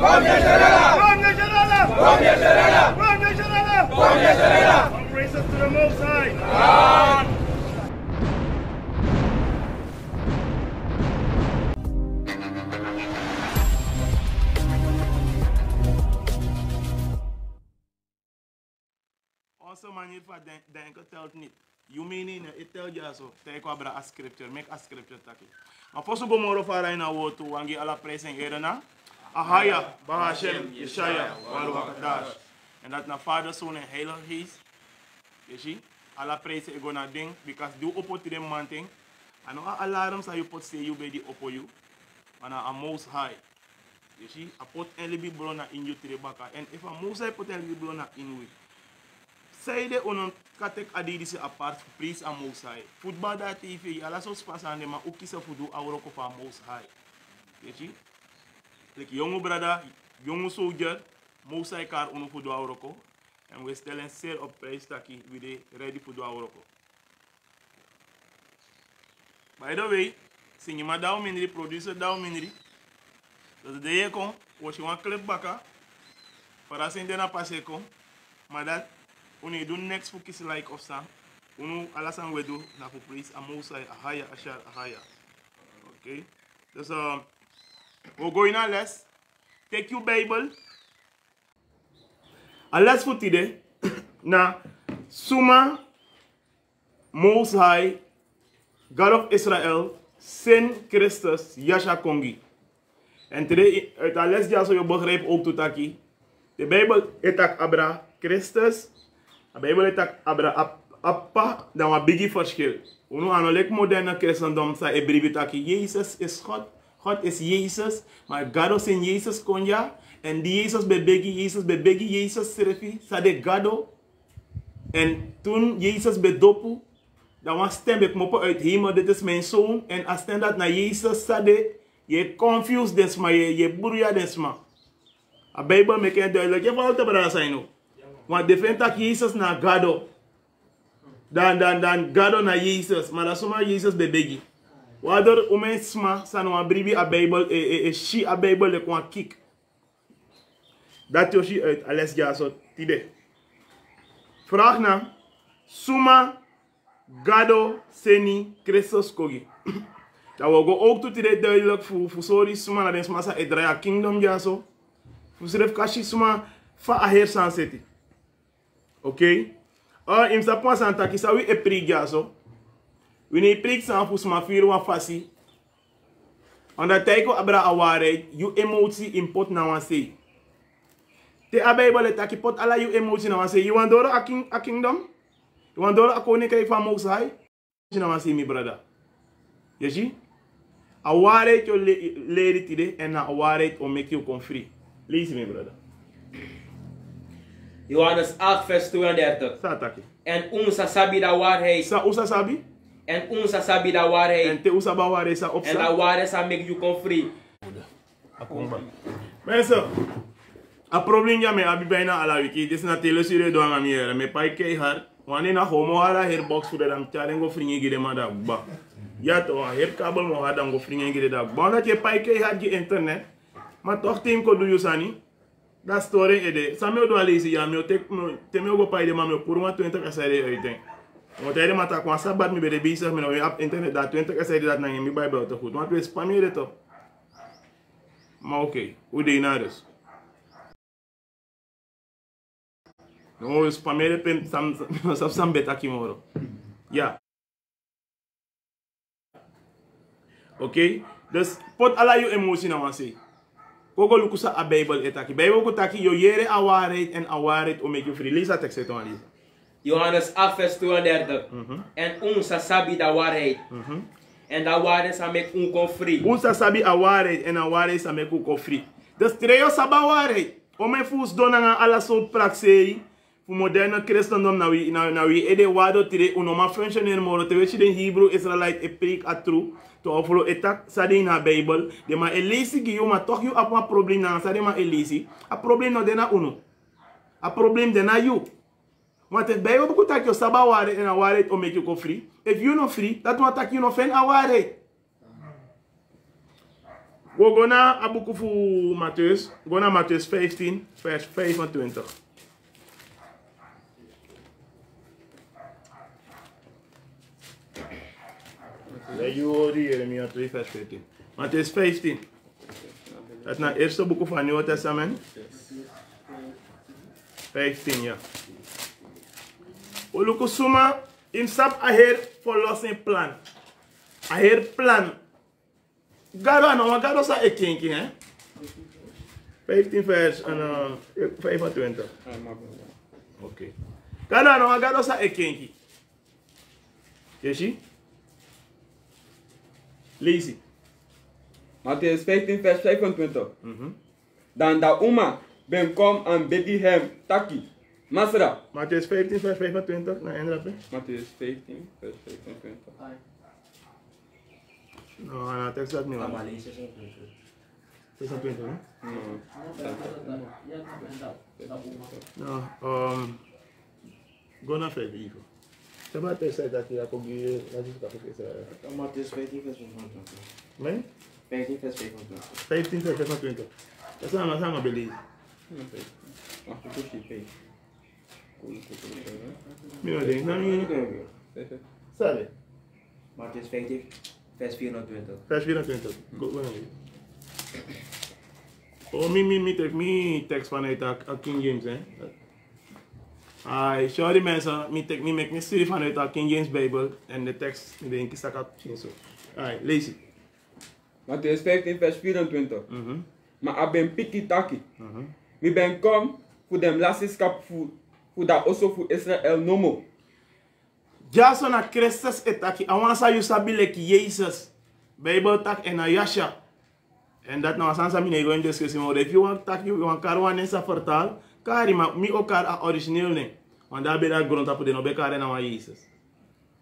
All praises to the Most High. Also, man, if I don't tell it, you mean it tell you also, take a scripture, make a scripture take. Maar voor zo'n moro fara in our to wangi ala praising erena, Ahaya, Bahashem, Yeshaya, Walwakadash. En dat na Vader, Zoon en Heilige Geest. Je ziet, alla praise is gonna ding, because do oppo to them man thing. En no alarms that you put say you by the oppo you. And a Most High. Je ziet, I put en libi blona in you to the baka. And if a Most High put en libi blona in we. Say de onon katek adidisi apart priest and Most High. Football that TV, ala so spasa and ma ukisa fudu awroko for Most High. You see? Like young brother, young soldier, Most High car uno fudu awroko. And we're still in sale of price taki with the ready fudu awroko. By the way, sing ma down miniri, producer down miniri. Dat de day kon, was je one clip baka. Para sin dena passe kon. Maar dat Uni do next focus like of sam. Unu alasan we do na for praise a Most High ahaya ashar ahaya. Okay. Dus we're going on let's take your Bible. And let's for today. Na Suma Most High God of Israel Sin Christus Yasha Kongi. En today let's just so je begrijpt ook tot aki. De Bijbel etak abra Christus. De Bijbel etak abra appa dan wat biggie verschil. Uno aanolek moderne christendom sa e brief taki Jezus is God. God is Jezus, maar Gado in Jezus konja. En die Jezus bebegi Jezus serfi sa de Gado. En toen Jezus bedopu, dan was stem ik moppen uit hemel, dit is mijn zoon. En als stem dat naar Jezus sa de, je confused desma, je broeia desma. A Bijbel me kan duidelijk, je valt te bra zijn nu. Want de vindt dat Jezus naar Gado. Dan Gado naar Jezus, maar dat is maar Jezus bebegi. Waardoor omen sma, sa no abribi a Bijbel, shi a Bijbel le kwa kik. Dat joshi uit, alles ja zo, tide. Vraag na, Suma Gado Seni Christus Kogi. Dat we go ook tot tide duidelijk voor sorry, Suma na den sma sa edraya kingdom ja zo. Voor schrijf kashi Suma fa a hersan seti. Oké? In sa point san taki sa we e prik ja zo. We ne prik san voor Suma firu wa fasi. Onda taiko abra a waarheid, you emotie import na wan say. Te a Bijbel taki pot ala you emotie na wan say. You want doro a kingdom? You want doro a koninkrijk van Most High? Na wan say mi brother. Je zie? A waarheid yo lady today en a waarheid o make you come free. Lees me brother. Johannes 8 vers 32. Sa taki. En unsa sabi da waarheid. Sa usa sabi? En unsa sabi da waarheid. En te usa ba waarheid sa opsa. En da waarheid sa make you come free. Akomba. Mensen, a probleem ja me abi bijna ala wiki. Dit is na teleserie do ngam hier. Me pai kei har. Wanneer na homo hala her box voor de charengo fringe gide ma da ba. Ja to her kabel mo ha dango fringe gide da. Bona ke pai kei har gi internet. Maar toch team ko do yusani. Dat story ede. Sameo do alisi ya me tek te me go pai de ma me pour ma 20 ka sare everything. Mo tayde mata kwa sabat mi be de bisa me no app internet da 20 ka sare dat na mi Bible to goed. Want we spammer het op. Maar oké, hoe deed je nou dus? No, we spammer pen sam beta kimoro. Ja. Oké, dus pot ala je emotie na wansi. Kogo lukusa a Bijbel etaki. Bijbel ko taki yo yere a waarheid en a waarheid om make you free. Lees dat tekst uit Lisa. Johannes 8 vers 32. En unsa sabi da waarheid. En da waarheid sa make un come free. Unsa sabi a waarheid en a waarheid sa make un come free. Dus treyo saba waarheid. Ome fus dona nga ala soort praksei. Fu moderne christendom na wi ede wado tire unoma functioneer moro. Te weet je den Hebrew Israelite e preek a true. To ofolo etak sadi na Bijbel. De ma elisi gi yo ma toch you ap ma probleem na sadi ma elisi. A probleem no dena uno. A probleem dena you. Want het Bijbel bekoet dat je saba waarheid en a waarheid om make you go free. If you no free, dat want dat you no fen a waarheid. We gaan naar het boek van Matthäus. We gaan naar Matthäus 15, vers 25. Je hoort Jeremia 2, vers 14. Matthäus 15. Dat is naar het eerste boek van het Nieuwe Testament. 15, ja. We lopen zomaar in stap aheer verlossing plan. Aheer plan. Gado sa ekenki, hè? 15 vers 25. Oké. Gado sa ekenki. Je ziet? Lees. Matthäus 15 vers 25. Dan da uma ben kom aan Bethlehem taki. Masra. Matthäus 15 vers 25. Nou, inderdaad. Matthäus 15 vers 25. No, tekst dat niet. 26, hè? No, go naar 5 even. Zeg maar tekst dat je ook hier Matthäus 15 vers 25. Nee? 15 vers 25. 15 vers 25. Dat is allemaal belezen. Mira, denk nou niet. Sorry. Matthäus 15 vers 24. Vers 24. Go oh, me tekst vanuit King James, hè. Sorry mensen, me make me studie vanuit de King James Bijbel en de tekst, ik denk ik dat zo. Lees het. Matthäus 15 vers 24. Maar ik ben piki taki. Ik ben kom voor de lastischap voor dat also voor Israël nomo. Ja, zo na Christus etaki, awansa you sabi like Jezus. Bijbel tak en Ayasha. En dat nou sansa mi nego in discussie, maar if you want tak you want karwan en sa vertaal, kari maar mi ook kar origineel ne. Want daar ben dat grond op de no be kar na Jezus.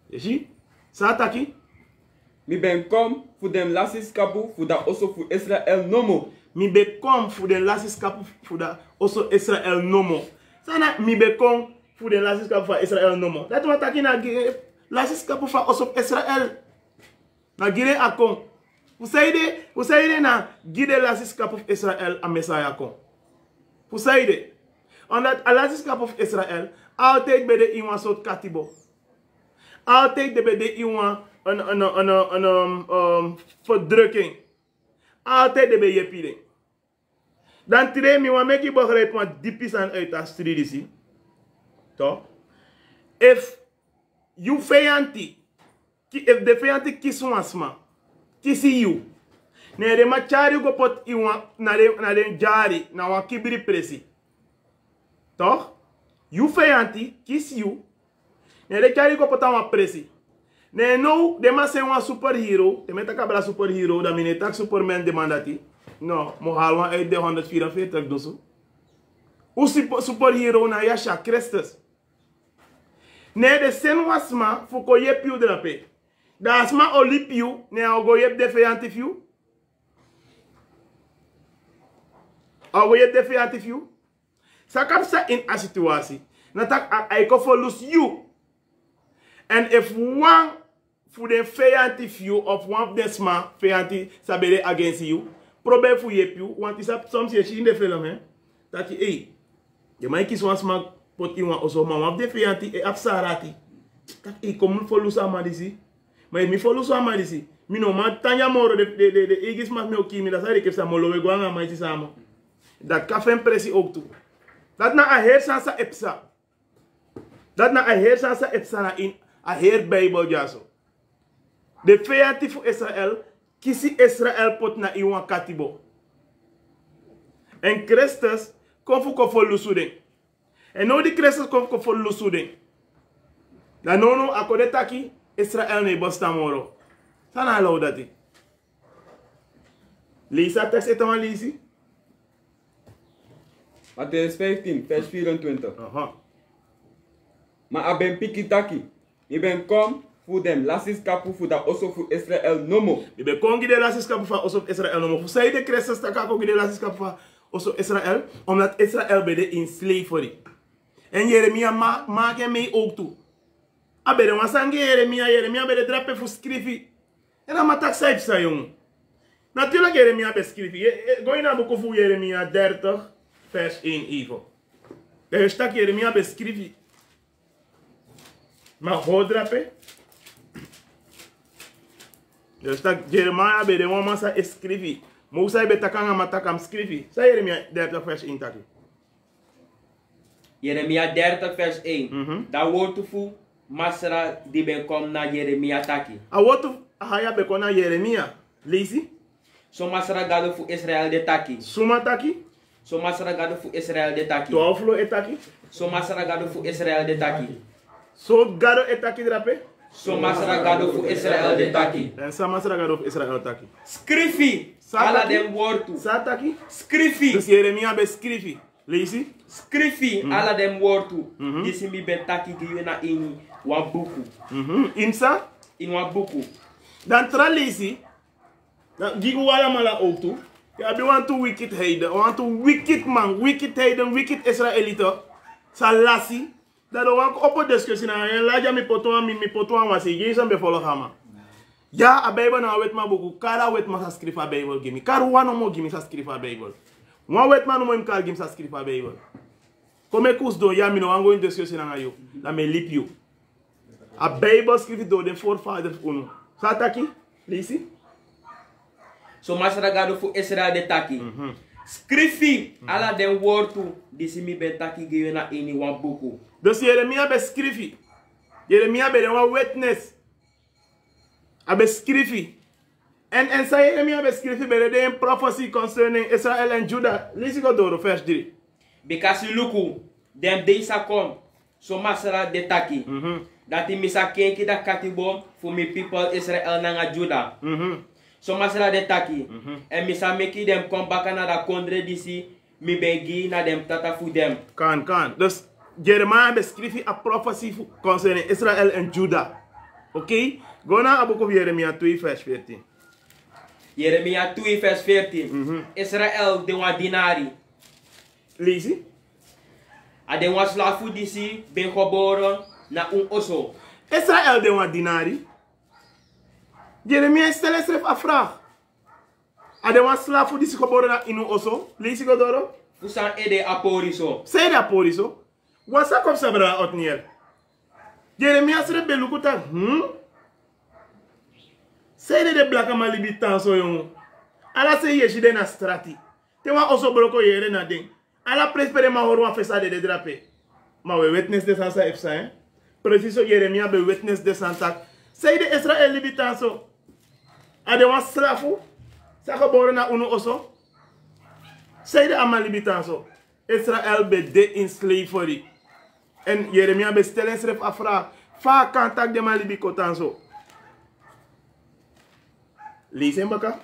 Je ziet? Sa taki? Mi ben kom voor de lastischap voor dat also voor Israël nomo. Mi be kom voor de lastischap voor dat also Israël nomo. Sana mi be kom voor de lastischap voor Israël nomo. Dat wat taki na lastischap voor also Israël. Na gire akon. Hoe zei je na gide lastischap of Israël a Messiah kon? Hoe zei je? Omdat a lastischap of Israël altijd bij de iemand soort katibo. Altijd bij de iemand een verdrukking. Altijd bij je pide. Dan tree mi wa make je begrijpen wat diep is aan uit als studie. Toch? If you vijanti, if de vijanti kies wasma, kisi you. Nee, de machari go pot iwan na de jari na wan kibiri presi. Toch? You vijanti kies you. Nee, de chari go pot wan presi. Nee, no, de ma se wan superhero, de meta kabla superhero, da mine tak Superman demandati. No, mo halwan uit de 144 dosu. O superhero na Yasha Christus. Nee, de sen wasma fuko ye piu drape. Da asma olipiu, ne ogo yep de feyantifiu. Ogo yep de feyantifiu. Sakap sa in a situatie. Natak I go for lose you. And if one for the feyantifiu of one of the sma feyanti sabere against you, probe fu yep you, want is up some say in the film, eh? That hey, the man kiss one sma pot you one also man of the feyanti e absarati. Dat hey, come for lose amadisi. Maar mi follow so amadisi. Mi no man tanya moro de igis mas me okimi da sari ke sa molo we gwanga ma sama. Dat ka fen presi ook toe. Dat na a heer sa epsa. Dat na a heer sa epsa na in a heer Bijbel jaso. De feyanti fu Israël kisi Israël pot na iwan katibo. En Christus kom fu ko follow suden. En no di Christus kom ko follow suden. Da no akode taki Israël ne bosta moro. Sana alo dati. Lisa tekst etaman lisi. Matthäus 15 vers 24. Maar ben pikitaki. Je ben kom voor dem lastiskapu voor dat also voor Israël nomo. Je ben kom gide lastiskapu voor also Israël nomo. Voor zij de Christus taka ko gide lastiskapu voor also Israël, omdat Israël bij de in slavery. En Jeremia maak hem mee ook toe. Abere wasange Jeremia bede drape fu skrifi. En dan matak saip sa jong. Natuurlijk Jeremia beschreven. Ga je naar het boek van Jeremia 30, vers 1 even. Daar staat Jeremia beschreven. Maar hodrape. Daar staat Jeremia bij de woman sa escrevi. Moussa be takanga matakam scrivi. Sa Jeremia 30 vers 1 taki. Jeremia 30 vers 1. Dat woord toevoeg. Masra die ben kom na Jeremia taki. A woord haya be kona Jeremia. Leesi. So masra gado fu Israël de taki. Suma taki. So masra gado fu Israël de taki. To aflo etaki. So masra gado fu Israël de taki. So gado etaki drape. So masra gado fu Israël de taki. En sa masra gado Israël taki. Skrifi. Ala dem wortu. Sa taki. Skrifi. Dus Jeremia be scrivi. Leesi. Skrifi. Ala dem wortu. Disi mi ben taki giwe na ini wa buku. Insa. In wa buku. Dan tra leesi. Gigu wala mala ook toe. Ja, we want to wicked heiden. We want to wicked man, wicked heiden, wicked Israëlite. Sa lassie. Dat we want op een discussie na. En laat je mi potoan was je. Je zijn bevolgen gaan. Ja, a Bijbel na wet ma boku. Kara wet ma sa skrifa Bijbel gimi. Kara wano mo gimi sa skrifa Bijbel. Wan wet ma no mo im kal gimi sa skrifa Bijbel. Come kus do ya mi no wango in discussie na yo. La me lip you. A Bijbel skrifi do den forefathers uno. Sa taki? Lisi? So masra gado fu Israël de taki. Skrifi ala den wortu disi mi ben taki giwe na ini wa buku. Dus Jeremia be skrifi. Jeremia be de wan witness. A be skrifi. En sa Jeremia be skrifi be de prophecy concerning Israel and Judah. Lisi go do verse 3. Because you look dem deisa kom. So masra de taki. Dati misa kenki da katibom fu mi people Israel nanga Judah. So masra de taki. En misa meki dem kom baka na da kondre disi mi begi na dem tata fu dem. Kan. Dus Jeremiah beschreef a prophecy concerning Israel and Judah. Okay? Go naar boek of Jeremia 2 vers 14. Jeremia 2 vers 14. Israel de wa dinari. Lees. A de wa slafu disi ben geboren na oso. Israel de wa dinari. Jeremia schrijft een vraag. A de wa slafu disi geboren na inu oso. Lees go doro. Fusan ede aporiso. Say de aporiso. Wasa kom sabra otniel. Jeremia schrijft belukuta. Say de blaka malibitan so yon. Ala se yeshi de na strati. Te wa oso broko yere na ding. Ala prespere ma horwa fesa de drape. Ma we witness de sansa efsa hein. Preciso Jeremia be witness de sansa. Say de Israel libitan so. Ade wa slafu. Sa geboren na unu oso. Say de ama libitan so. Israel be de in slavery. En Jeremia be stellen schrijf afra. Fa kantak de ma libikotan so. Lees hem baka.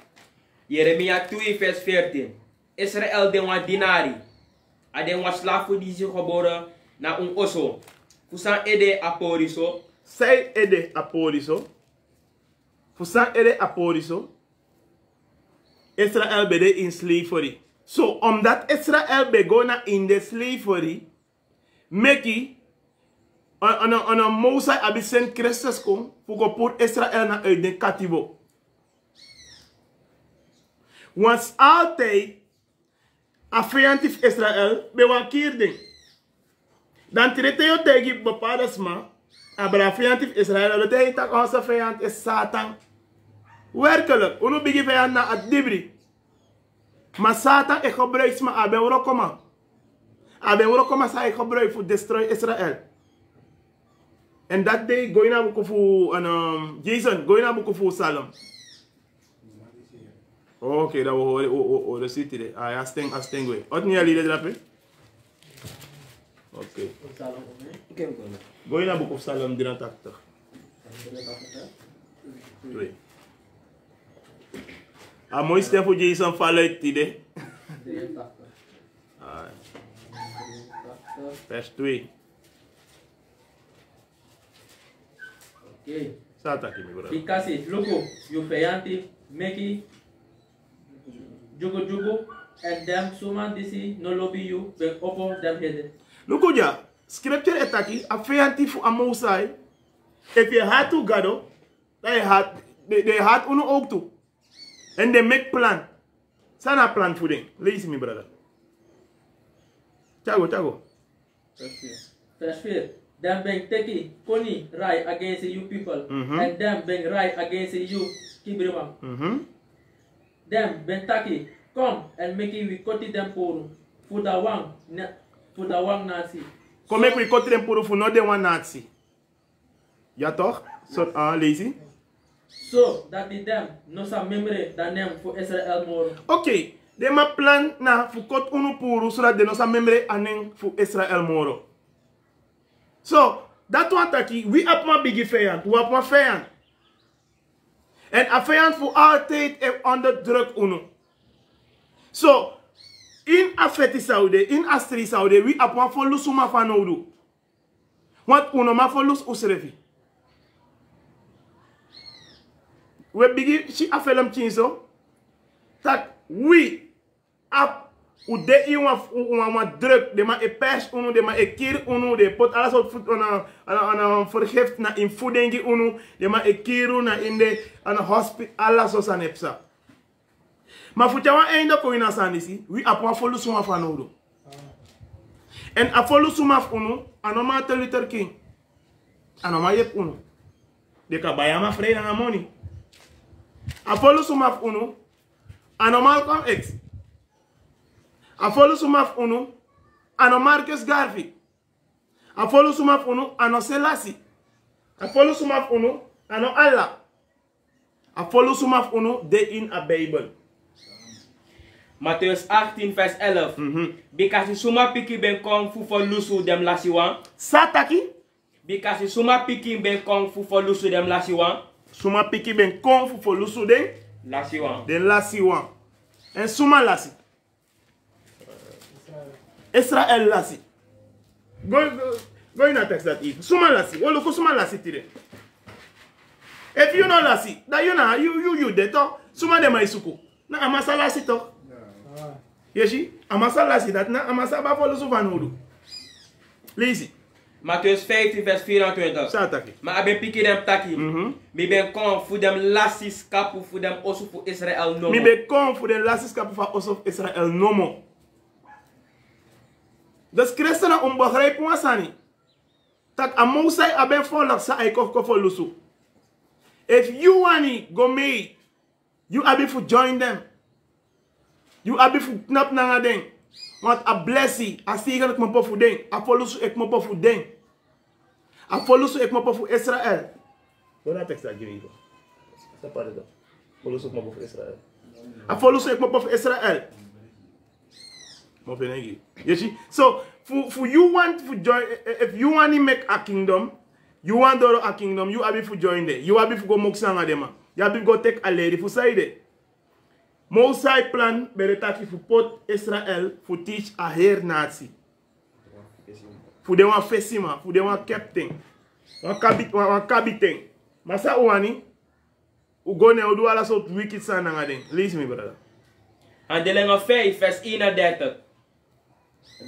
Jeremia 2 vers 14. Israël de wa dinari. A de wa slafu die zich geboren na oso. Fusan ede aporiso. Zij ede aporiso. Fusan ede aporiso. Israël be in slavery. So, omdat Israël begon in the slavery, meki, on een Mozes abisent Christus kom, voor put Israël na uit de kativo. Want altijd, a vijandif Israël, be wan kierding. Dan trete je tegen bepaalde sma, abra vijandif Israël, dat hij tak onze vijand is Satan. Werkelijk, unu bigi vijand na at dibri. Maar Satan is gebruikt maar aben urokoma. Aben urokoma sa is gebruikt voor destroy Israël. En dat day go naar boek voor Jason, go naar boek voor Salom. Oké, dat we de city de. Ah, asteng we. Wat niet jullie drapen? Oké. Go naar boek of Salom 83. 2. A mooi stem voor Jason vanuit die. Vers 2. Okay. Staat aqui, meu brother. Because look, you feyanti, meki, jugo, and them suman disi no lobby you, but open them head. Look já, scripture é aqui, a feyanti fu amosai. If you had to gado, they had uno ook toe. And they make plan. Sana plan for them. Listen me, brother. Chago. Verse 4. Them being taken, Koni, right against you people. And them being right against you, Kibrima. Them being taki, come and make it we cut them for the one Nazi. Come make we cut them for not the one Nazi. Ja toch? So, lazy. So that the them no sa memory the name for Israel more. Okay. They ma plan na fu cut unu puru so that they no sa memory anen for Israel more. So, that one taki, we have my biggie vijand. We have my vijand. En a vijand voor altijd onder druk unu. So, in a feti Saudi, in a stri Saudi, we have my follow suma fanodu. Want uno ma follow usrefi. We biggie, she a film chinso. Tak, we have u de iwan druk, de ma e pers unu, de ma e kir unu, de pot alles wat voet aan vergift na in voedingi unu, de ma e kiru na in de aan hospital alles zo san epsa. Maar voor jou einde ko ina sanisi, we apwa folu suma fanodo. En a folu suma unu, anoma Luther King. Anoma yep unu. De ka bayama frey na money. A folu suma unu, anoma Malcolm X. A follow sumaf unu, ano Marcus Garvey. A follow sumaf unu, ano Selassie. A follow sumaf unu, ano Allah. A follow sumaf unu, de in a Bible. Matthew 18 vers 11. Because suma piki ben kong fu for lusu dem lasiwan. Sataki? Because suma piki ben kong fu for lusu dem lasiwan. Suma piki ben kong fu for lusu den? Lasiwan. Den lasiwan. En suma lasi. Israel lasi. Go in a text that if. Suma lasi. Oh, look, suma lasi today. If you know lasi, that you know, you de to. Suma de maisuku. Na amasa lasi to. Yeshi, amasa lasi dat na amasa ba follow su vanudu. Lazy. Matthew 15 vers 24. Sataki. Maar ik ben piki dem taki. Mi ben kon voor dem lasis kapu voor dem osu voor Israël no. Mi ben kon voor dem lasis kapu voor osu Israël no mo. Dus christenen onbegrijpen wat sani. Tak amosai aben volk sa ai kof lusu. If you want go mee, you abi for join them. You abi for knap na den. Want a blessing, a sigan ek mo voor den. A folusu ek mo voor den. A folusu ek mo voor Israël. Wat dat tekst dat jullie go. Sta pa dat. Folusu ek mo voor Israël. A folusu ek mo voor Israël. You see? So, for you want to join, if you want to make a kingdom, you want to a kingdom, you have to join there. You have to go moksanga dema. You have to go take a lady for side. Mosai plan beretaki for put Israel for teach a hair Nazi. For them one fesima, for them one captain, one cabiting. Masa uani, ugone udu ala so wicked sana ngaden. Listen me brother. En de lange 5 vers 31.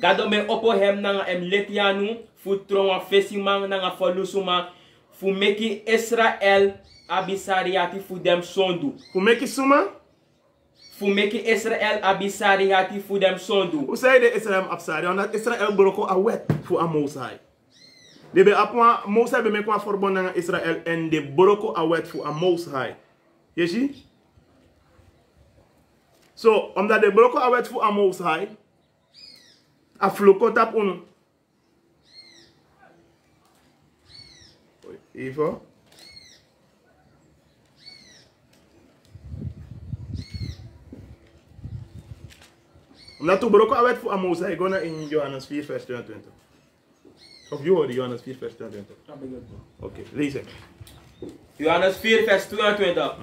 Gado me opo hem nanga em letianu fu tronga fesimang nanga folusuma fu meki Israel abisariati fu dem sondu. Fu meki suma? Fu meki Israel abisariati fu dem sondu. Hoe zei de Israël absari? Omdat Israël broko a wet fu a Mosai. De be apwa Mosai be mekwa forbond nanga Israël en de broko a wet fu a Mosai. You see? So, omdat de broko a wet fu a Mosai, a floko tap unu. Even. Omdat de broko a wet fu a Mosai, go na in Johannes 4 vers 22. Of you hoorde Johannes 4 vers 22. Oké, lees het. Johannes 4 vers 22.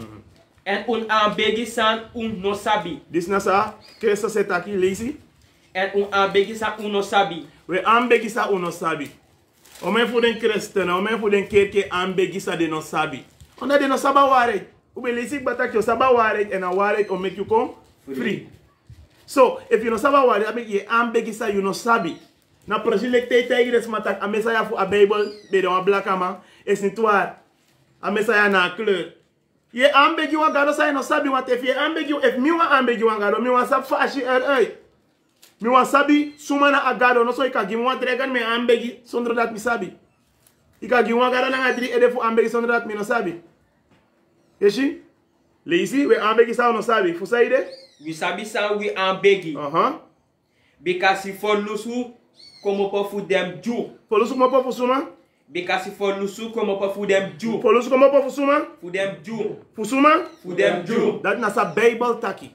En un ambegisan un no sabi. Dis nasa, kesa setaki, lees. En un ambegisa uno sabi. We ambegisa uno sabi. Omen voor den christen, omen voor den kerk ambegisa de no sabi. Onda de no saba ware. Ube lisi batak yo saba ware and a ware will make you come free. So, if you no saba ware, I mean ye ambegisa you no sabi. Na project tete igres matak a messaya voor a Bible, be de een black ama, is niet waar. A messaya na kleur. Ye ambegi wan gado sa no sabi wan if ye ambegi if mi wan ambegi wan gado mi wan sab fashi mi wan sabi sumana agado no so ika gi wan tregan me ambegi sondro dat mi sabi. Ika gi wan gado na adri ede fu ambegi sondro dat mi no sabi. Yeshi? Lazy we ambegi sa no sabi fu saide? We sabi sa we ambegi. Because if for lusu como po fu dem ju. For lusu como po fu suma? Because if for lusu como po fu dem ju. For lusu como po fu suma? Fu dem ju. Fu suma? Fu dem ju. Dat na sa Bible taki.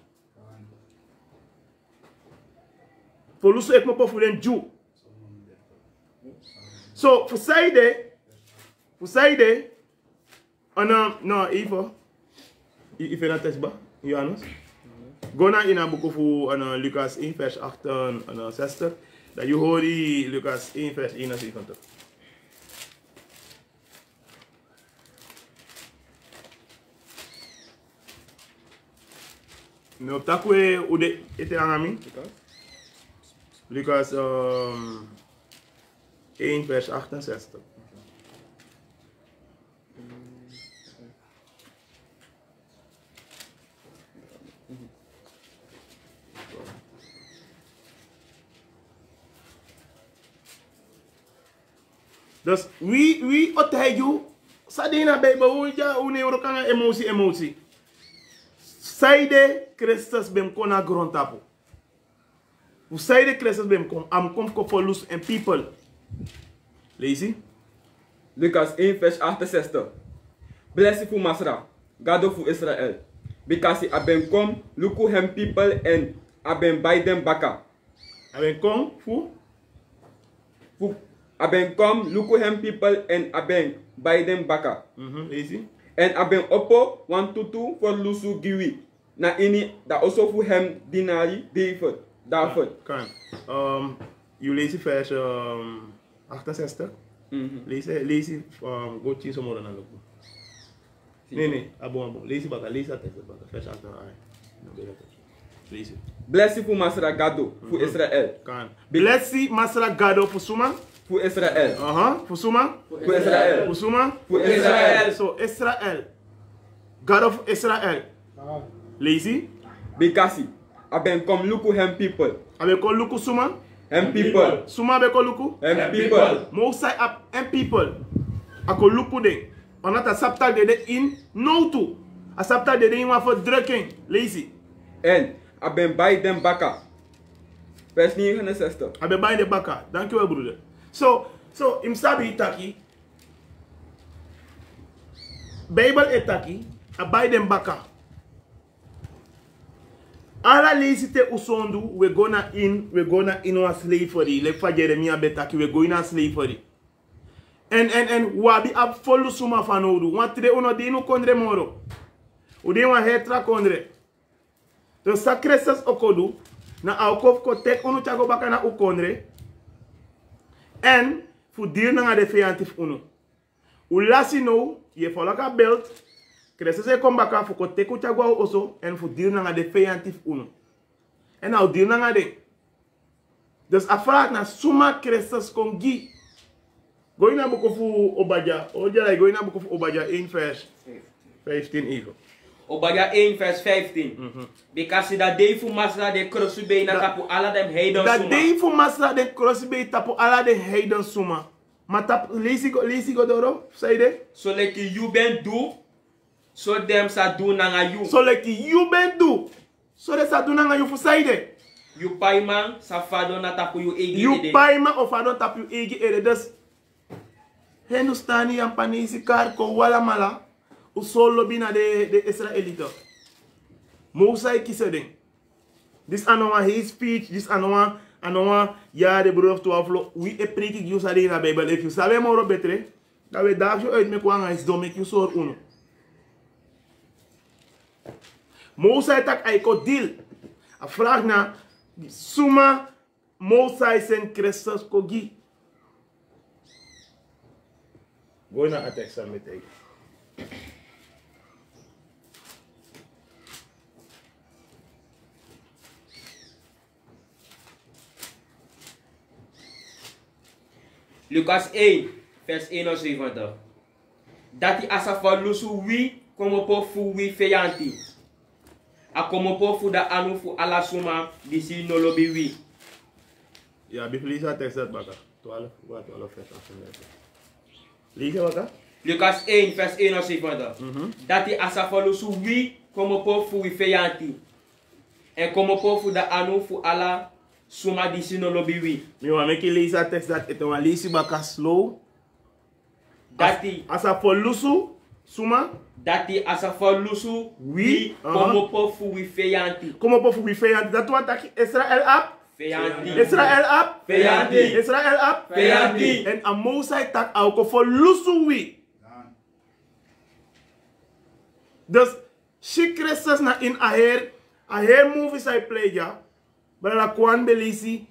For lusu ek mo po fu dem ju. So fu saide no ifo ife na test ba? Johannes? Gona in een boek voor Lucas 1 vers 68. Dat je hoort die Lucas 1 vers 71. No, takwe ude ete angami. Lucas 1 vers 68. Dus wie otaju sadina beba uja uneuro kanga emotie. Saide Christus bem kona grontapo. U saide Christus bem kom am kom ko folus en people. Lazy. Lucas 1 vers 68. Blessed fu Masra, God of Israel. Because I ben kom luku hem people and I ben buy them baka. I ben kom fu I ben kom luku hem people and I ben buy them baka. Lazy. En I ben oppo 122 for lusu giwi. Na ini da also fu hem dinari David. Kan. You lazy vers 68. Lazy gochi so mora na loku. Nee, abo. Lazy baka, lazy atek baka. Vers 68. Lazy. Blessed fu Masra Gado fu Israel. Kan. Blessed Masra Gado fu suma. Fu Israel. Fu suma. Fu Israel. Fu suma. Fu Israel. So Israel. God of Israel. Lazy. Because I ben kom luku hem people. Abe ko luku suma. Hem people. Suma be ko luku. Hem people. Mo say up hem people. Ako luku de. Onata sapta de in no to. A sapta de in wa for drugging. Lazy. En I ben buy them baka. Vers 69. Abe buy the baka. Thank you, brother. So imsabi itaki. Bible etaki. A buy them baka. Ala lazy te usondu, we're gonna in a slavery. Like for Jeremiah betaki, we're going to slavery. And wabi ab follow suma fanodu. Want de uno de no kondre moro. Ude wa hetra kondre. To sakresas okodu na aukov ko tek uno chago baka na ukondre. En fu dir na de feantif uno. Ulasi no ye folaka belt. Cresces e combaka fu ko teku chagwa oso en fu dir na de feantif uno. En au dir na de. Dus afraak na suma cresces kon gi. Gooi na boek fu Obadja. Oja gooi na boek fu Obadja 1 vers 15 even. Obadja 1 vers 15. Because that day fu masra de krosube na tapu ala dem heiden suma. Dat day fu masra de krosube tapu ala de heiden suma. Maar tap lees ik doro, zei de? So like you ben do, so dem sa do nanga you. So like you ben do, so de sa do nanga you fu zei de? You payman sa fado na tapu you egi You ede. payman of fado tapu you egi ede. Dus Hindustani en Panisi kar ko wala mala u solo bina de Israelita. Mosai kiseding. This anoa his speech, this anoa ja de broer to aflo. We e preek ik you sali na Bible. If you sabe moro betre, dat we daar je uit me kwanga is dom ik you soor uno. Mosai tak ay ko deal. A vraag na suma Mosai sen Christus ko gi. Gooi naar het examen tegen. Lucas 1 vers 71. Dat die asa van lusu wi como po fu wi feyanti. A como po fu da anu fu ala suma disi no lobi wi. Ja, please text dat baka. 12, wat 12 vers 38. Lees baka? Lucas 1 vers 71. Dati asafalo su wi como po fu wi feyanti. En como po fu da anu fu ala suma disi no lobi wi. Mi wa make lees dat text dat ito wa lees baka slow. Dati Asafalo su suma dati asafalo su wi como po fu wi feyanti. como po fu wi feyanti. Dat wat taki Israel up. Feyanti. Israel up. Feyanti. Israel up. Feyanti. En a Mosai tak auko for lusu wi. Dus she Christus na in a hair movies I play ja. Maar la kwan belisi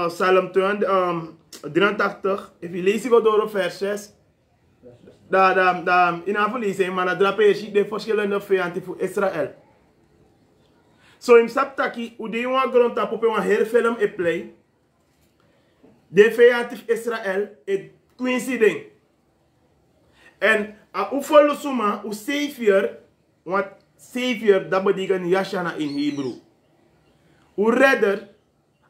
Psalm 83. If you lees go door vers 6. In afval lezen maar dat drape je de verschillende vijanden voor Israël. So in saptaki u de wan grond tap op een heel film e play. De vijand Israël e coinciding. En a u follow suma u savior want savior dat betekent Yashana in Hebrew. U redder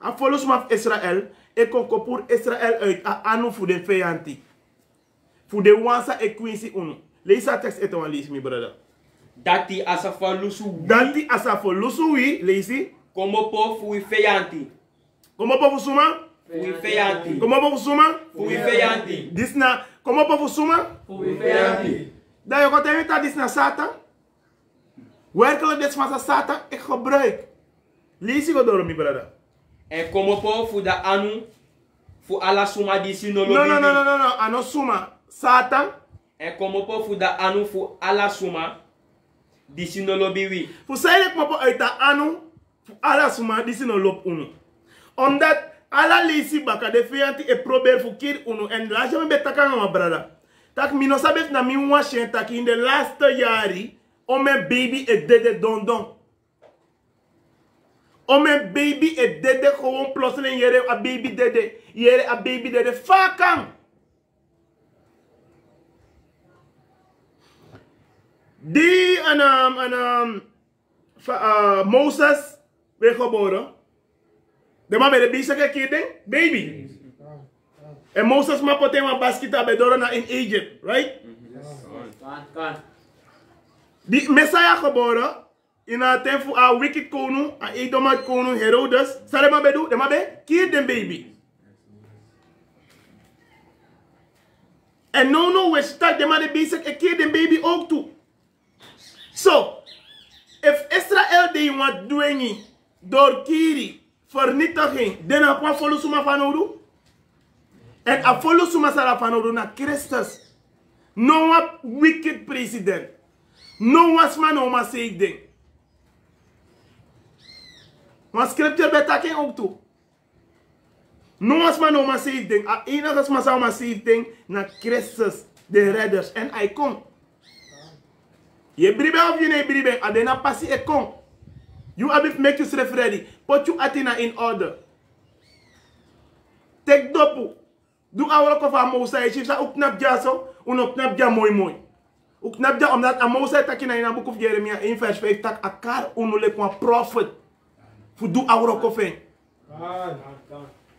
a follow suma Israël e kon pour Israël uit a anu voor de vijand. Voor de wansa e quincy unu. Lees dat tekst eto aan lees mi brother. Dati asafalo su wi Dati asafalo su wi leesi. como po fu wi feyanti. Como po suma? Fu wi feyanti. Como po suma? Fu wi feyanti. Dis na como po suma? Fu wi feyanti. Dat je gaat even dis na Satan. Werkelijk dit van Satan ik gebruik. Lees je door mi brother. En como po fu da anu fu ala suma disi no lobi No. wi. Ano suma. Satan. En como po fu da anu fu ala suma disi no lobi wi. Fu sayelijk mo po uit de anu. Fu ala suma disi no lop unu. Omdat ala leesi baka de fianti e probeer fu kir unu. En laat je me betaka nga ma brother. Tak mi no sabes na mi washen tak in de laatste jari. Om mijn baby e dede don. Om mijn baby e dede gewoon plotseling jere a baby dede. Jere a baby dede. Fakang. Die Moses werd geboren. De man met de bizarre kinderen, baby. En Moses ma poten wa baskita be dorona in Egypt, right? Kan. Die Messiah geboren in a time voor a wicked koning, a Edomite koning Herodes. Sale ma be do, de ma be kill them baby. En no we start de ma de bizarre kill them baby ook toe. So, if Israël die wat doen door kiri, vernietiging, dan heb je volgens mij van oudou. En a volgens mij zal van oudou naar Christus. No one wicked president. No one man no man save ding. Maar scripture betaken ook toe. No one man no man save ding. A enige man zal man save ding naar Christus, de redders. En hij komt. Je bribe of je ne bribe, adena passi e kon. You abif make yourself ready. Put you atina in order. Take dopu. Do awra ko fa Moussa e chifsa uknap jaso, unoknap ja mooi. Uknap ja omdat a Moussa takina in a book of Jeremiah 1 vers 5 tak akar unule kwa prophet. Fu do awra ko fen.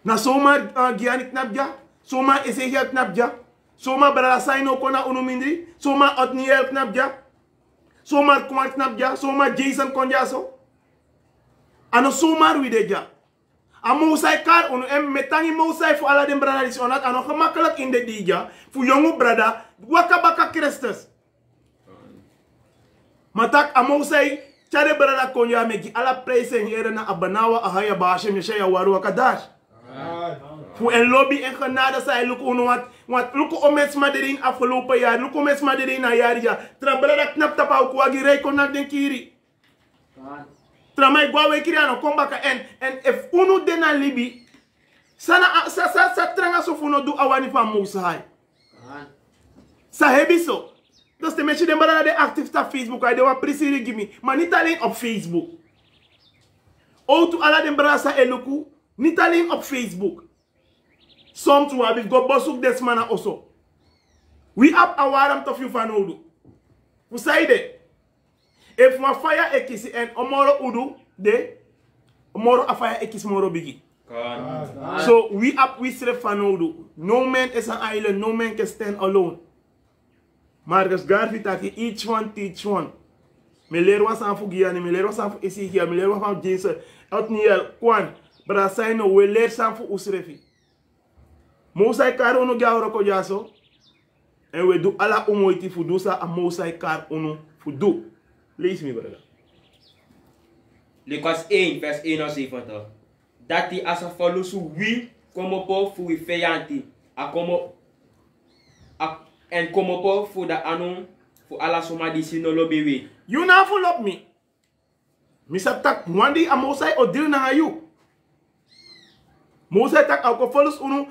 Na soma giani knap ja, soma Ezekiel knap ja, soma brala saino kona unumindri, soma Otniel knap ja. Somar kumat knap ja, somar Jason konja so. Ano somar wide ja. A Mosai kar unu em metangi Mosai fu ala den brada dis onat ano gemakkelijk in de dija fu jongu brada waka baka Christus. Matak a Mosai chade brada konja meki ala praise here na abanawa ahaya bashem yeshaya waru wakadash. Fu en lobby en genade say luku unu wat luku omets maderin afgelopen jaar luku omets maderin na jaar ja trabela knap tapa ku agi rei konak den kiri tramai gwawe kiri ano kombaka en if unu dena libi sana sa tranga so funo du awani fa Moussa sa hebiso dus de mensen die maar de actief op Facebook hij de wa presiri give me maar niet alleen op Facebook ook to ala den brasa eluku niet alleen op Facebook. Soms we have got bosuk this man also. We have a warm of you fanodu. Fusaide. If my fire ekisi and omoro udu de omoro afire ekis moro bigi. So we serve fanodu. No man is an island, no man can stand alone. Marcus Garvey taki each one teach one. Me leer was aan Fugiani, me leer was aan Isigia, me leer was aan Jason, Outniel, Kwan, but I say no, we leer some for Usrefi. Mosai kar uno gawro ko jaso, and we do ala umoiti fudusa a mosai kar uno fudu. Lees me, brother. Lucas 1, vers 71. Dat die as a follow su we como po fu feyanti, a como en como po fu da anu fu ala soma di sino lobewe. You now follow me. Misa tak mwandi a mosai o dil na you. Mosai tak a ko follow uno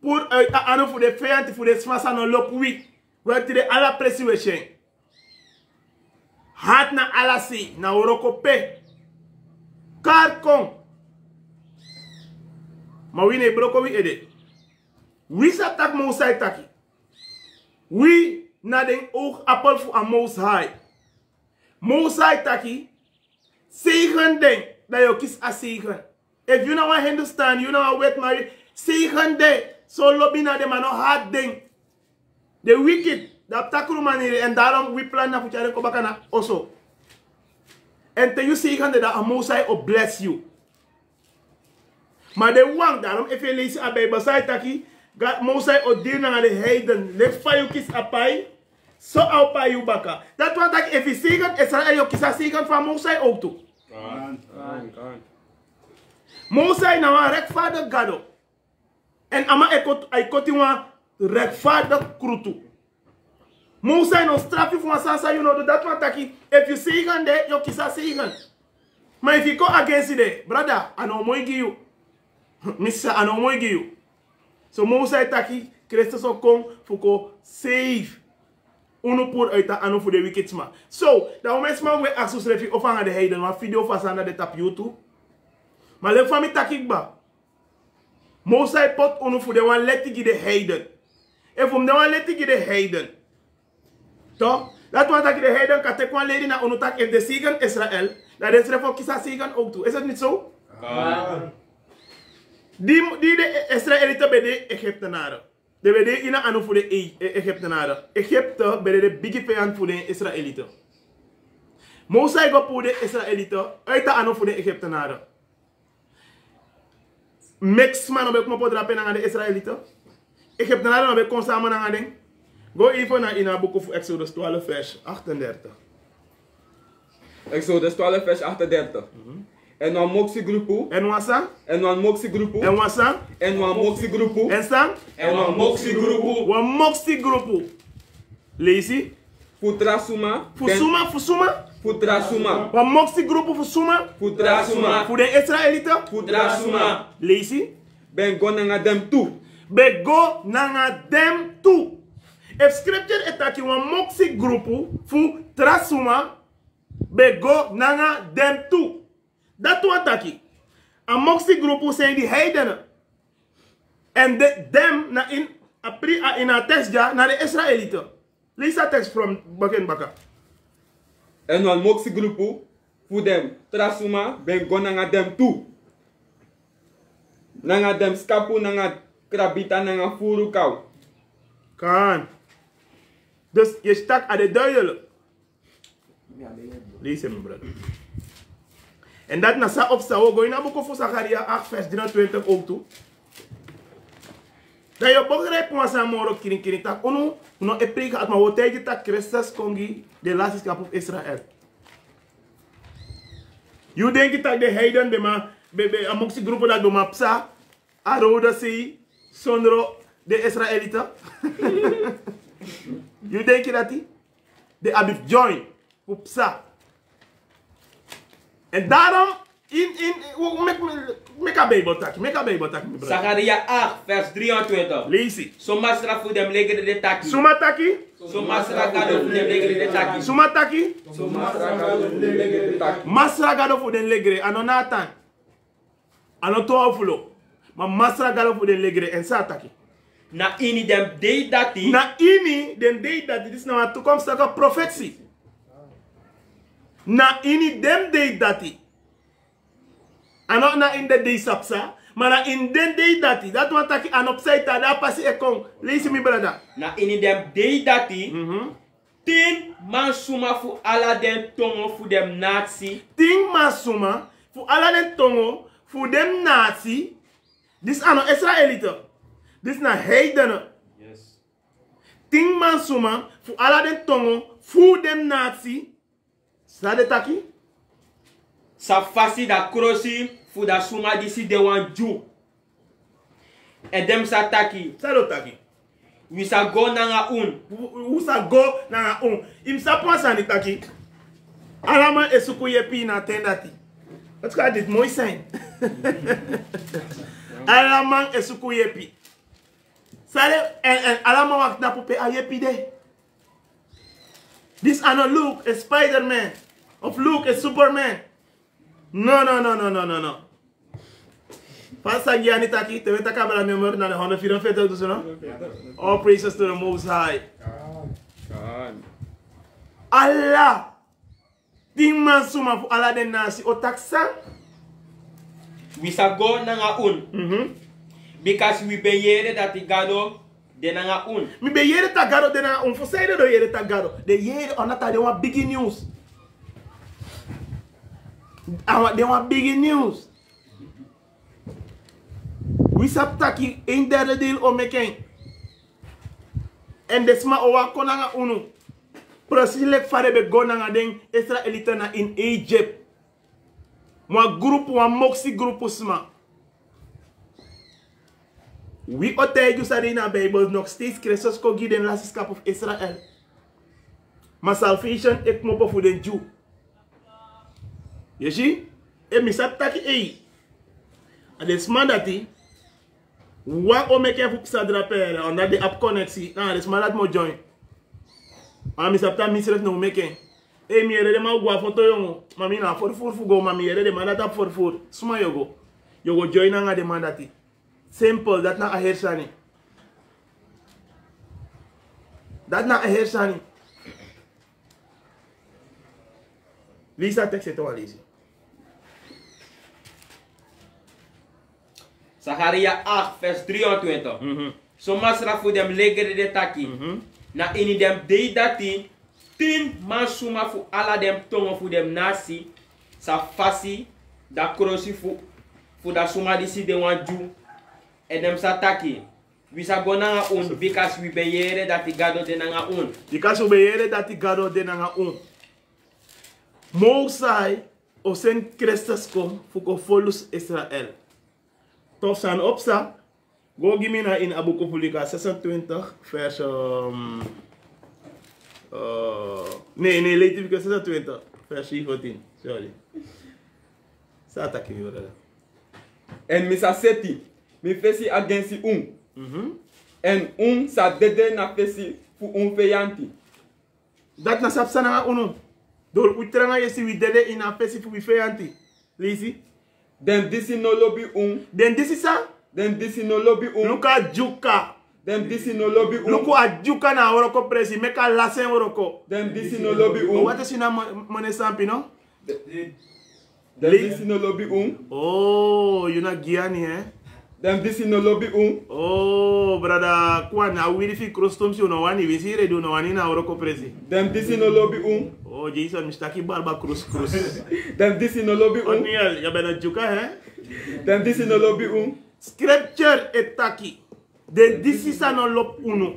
pour anu fu de feyanti fu de smasa no lop we. Wel ti de ala presiweshen. Hat na ala si na oroko pe. Kar kon. Ma we ne broko we ede. We sa tak mosai taki. We na den oog appel voor a most high. Mosai taki. Zegen den. Dat je kies a zegen. If you know what Hindustan, you know what wet marry. Zegen den. So lobby na de man no hard den. The wicked. Dat takuru manier. En daarom we plan na fuchare ko baka na also. En te you zegen den dat a mosai o bless you. Maar de wang daarom, if je leest a Bijbel, zei taki, God Mosai o deal na de heiden, le fayu kis apai, so au pa you baka. Dat wat tak, if je zegen, Israël yo kisa zegen van Mosai ook toe. Mosai na wan rechtvaardig gado. En ama ekoti wan rechtvaardig krutu. Mosai no straf you voor sasa, you know, dat wat taki, if you zegen de, yo kisa zegen. Maar if you go against it, brother, I know moi give you. Missa ano mooi giu. So Mosai taki Christus ook kom fuko save. Uno pour uit anu voor de wicked man. So, dat moment man we asus refi ofanga de heiden, maar video fasanda de tap YouTube. Maar le fami taki ba. Mosai pot uno voor de wan letigi de heiden. If de wan letigi de heiden. Toch? Dat wat taki de heiden kan tekwan lady na uno tak if de sigen Israël. Dat is refo kisa sigen ook toe. Is het niet zo? Die de Israëlieten bij de Egyptenaren. De bij de ina anu voor de Egyptenaren. Egypte bij de biggie vijand voor de Israëlieten. Mosai go voor de Israëlieten uit de anu voor de Egyptenaren. Mix man op kom op drapen naar de Israëlieten. Egyptenaren op kom samen naar ding. Go even naar in het boek of Exodus 12 vers 38. Exodus 12 vers 38. En wan moksi grupu. En wasa? En wan moksi grupu. En wasa? En wan moksi grupu. En sang? En wan moksi grupu. Wan moksi grupu. Leesi? Futrasuma. Fusuma? Futrasuma. Wan moksi grupu fusuma? Futrasuma. Voor de Israëlieten? Futrasuma. Leesi? Ben go nanga dem toe. Be go nanga dem toe. If scripture etaki wan moksi grupu fu trasuma, be go nanga dem toe. Dat wat taki. A moksi grupu zijn die heidenen. En dem na in a tekst ja naar de Israëlieten. Lees dat tekst from begin baka. En wan moksi grupu fu dem trasuma ben go nanga dem toe. Nanga dem skapu nanga krabita nanga furu kau. Kan. Dus je stak aan de duidelijk. Lees hem, brother. En dat na sa opsta ook. Go in a boek van Zacharia 8 vers 23 ook toe. Dat je begrijpt wat ze moro kirin tak. Uno e prega at ma woteje tak Christus kongi de laatste kap op Israël. You denk dat de heiden be amongst groepen dat do ma psa aroda si sondro de Israëlieten. You denk dat die? De abif join op psa. En daarom, make a Bijbel tak, Zacharia 8, vers 23. Lees it. So masra fu dem legere de taki. Suma taki? So masra gado fu dem legere de taki. Suma taki? So masra gado fu dem legere de taki. Masra gado fu den legere, ano Nathan. Ano toafulo. Ma masra gado fu den legere en sa taki. Na ini dem dei dati. Na ini den dei dati, dit is nou een toekomstige profetie. Na ini dem day dati. Ano na in the day sapsa. Mana in den day dati. Dat want taki an upside da pasi ekong. Listen me brother. Na ini dem day dati. Tin man suma fu ala den tongo fu dem Nazi. Ting man suma fu ala den tongo fu dem Nazi. This ano Israelite. This na heidene. Yes. Ting man suma fu ala den tongo fu dem Nazi. Sa de taki? Sa fasi da krosi fu da suma disi de wan Jew. En dem sa taki. Sa do taki? We sa go nanga un. Ou sa go nanga un. Im sa pensa ni taki. Alama esuku yepi na tendati. Let's call it mooi zijn. Alama esuku yepi. Sale en alama wak na pupe a yepi de. This ano Luke a Spider-Man. Of Luke a Superman. No. Pasa giani taki, te weta kabela number na de 144 dus no. All praises to the Most High. God. Allah. Ting man suma fu ala den nasi o taksa. We sa go nanga un. Because we be yere dat i gado de nanga un. Mi be yere tagaro de na un. Fu sayde do yere tagaro. De yere onata de wa big news. They want big news. We sap taki in derde deel o meken. En desma owa konanga unu. Presilek fare be gonanga den Israelite na in Egypt. Mwa group wa moksi group sma. We otay ju sari na Bible nog steeds Christus ko gi den lasiskap of Israel. Ma salvation ek mo po fu den Jew. You see? E mi sap taki a desma dati wa o meke fu pisa drapere on the app connect si. Na desma dat mo join. A mi sapta mi sref no meke. E mi yere de ma gwa foto yongo. Mami na for fu go mami yere de mandata for suma yogo. Yogo join nga de mandati. Simple, dat na a hersani. Dat na a hersani. Lisa tekst to alizi. Zacharia 8 vers 23. So masra fu dem legere de taki. Na ini dem dei dati. Tin man suma fu ala dem tongo fu dem Nazi. Sa fasi da krosi fu da suma disi de wan Jew. En dem sa taki. We sa go nanga un. Because we be yere dati gado de nanga un. Because we be yere dati gado de nanga un. Mosai o sen Christus kom fu ko folus Israel. Toch san opsa. Go give na in Abu Publica 26 vers nee, Leviticus 26 vers 17. Sorry. Sa taki mi brother. En mi sa seti, mi fesi against En sa dede na fesi fu feyanti. Dat na sapsa na unu. Dol utranga yesi wi dede ina fesi fu feyanti. Lisi. Den disi no lobby Den disi sa? Den disi no lobby Luka juka. Den disi no lobby Luku a juka na oroko presi. Meka lasen oroko. Den disi no lobby What is na mone sampi no? Den disi no lobby Oh, you na Giani Den disi no lobby Oh, brother, kwa na wili fi krostom si uno wani visi redu no wani na oroko presi. Den disi no lobby Oh, Jason, mistaki barba cruz. Den disi no lobby Oniel, ya bena juka Den disi no lobby Scripture etaki. Den disi sa no lop uno.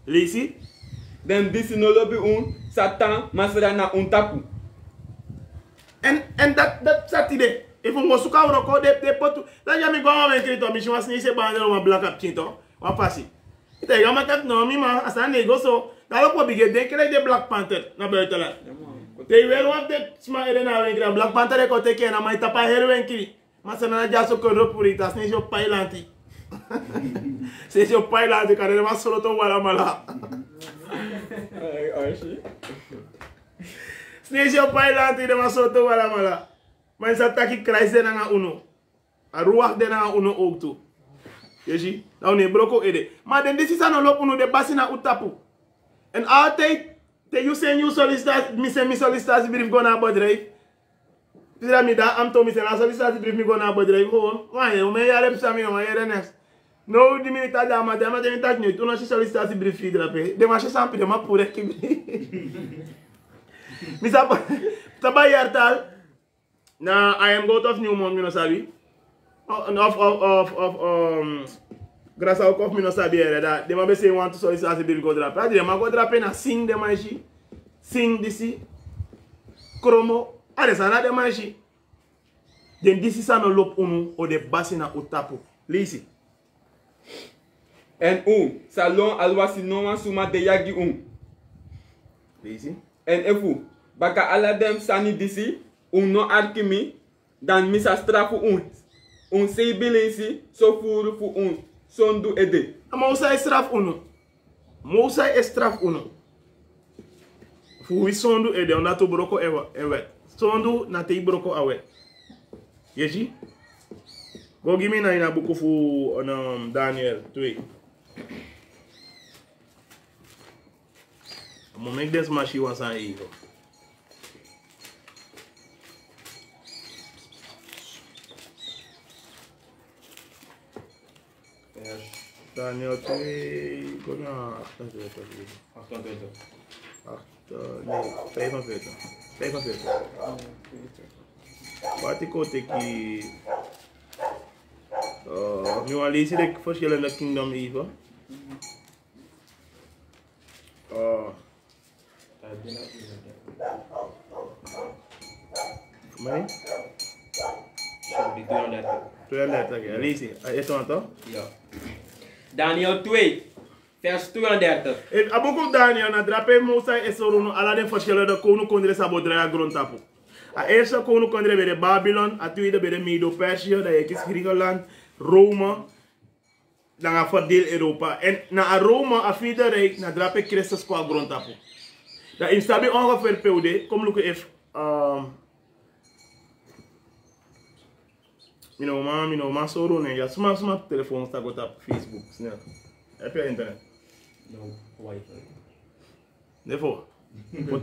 Lisi? Den disi no lobby Satan masra na taku. And that Saturday, if we go suka uroko de potu, la jami go ma krito mi shwas ni se bandero ma black up chinto, wa pasi. Ite ya ma kat no mi ma asane go so, da lo ko bige de kele de Black Panther na betala. Te wer wa de sma ere na wen gra Black Panther ko te ke na ma tapa herwen kiri. Ma sana na jaso ko ro purita sni jo pailanti. Se jo pailanti kare ma solo to wala mala. Ai shi. Snejo pailanti de ma solo to wala mala. Maar sa taki Christ de nanga uno. A ruach de nanga uno ook toe. Je ziet? Nou nee, broko ede. Maar den disi sa no lop uno de basi na utapu. En altijd Te you say you solicitasi, mi solicitasi brief go na bedrijf. Pisa mi da am to mi say na solicitasi brief mi go na bedrijf gewoon. Wanneer o me yare pisa mi no ma yere next. No di mi ta da ma de mi ta nu tu no si solicitasi brief fi drape. De ma se sampi de ma pure ki. Mi sa ba yartal. Na I am go of Newmont mi no sabi. Grâce au coffre mi no sabi ere da. De ma be say want to solicitasi brief go drape. Adi de ma go drape na sing de ma shi. Sing disi. Kromo. Ade sana de ma shi. Den disi sa no lop unu o de basi na utapu. Lisi. En salon alwasi no wan suma de yagi Lisi. En efu, baka ala dem sani disi, no arkimi, dan misa strafu sei bilinsi, so furu fu sondu ede. Mousa estraf uno. Mousa estraf uno. Fu wi sondu ede, onda to broko ewet. Sondu na te broko awet. Yeji? Go give me na ina buku fu Daniel 2. I'm gonna make this mashi once I eat. Daniel 3, go na 48. Nee, 45. Wat ik ook die... nu al lees ik verschillende kingdom even. Voor mij? Die 32. 32, ja. Lees je. Is dat toch? Ja. Daniel 2, vers 32. Aboko Daniel na drape Musa esoruno ala den verschillende koning kondre sabodra grondtapu. A eerste koning kondre bij de Babylon, a tweede bij de Medo-Persië, dat is Griekenland, Rome, dan a verdeel Europa. En na Rome, a vierde rijk, na drape Christus qua grondtapu. Dat in stabi ongeveer periode, kom look if man soro ne ja sma telefoon staat op Facebook snel. Heb je internet? No, wifi. Defo.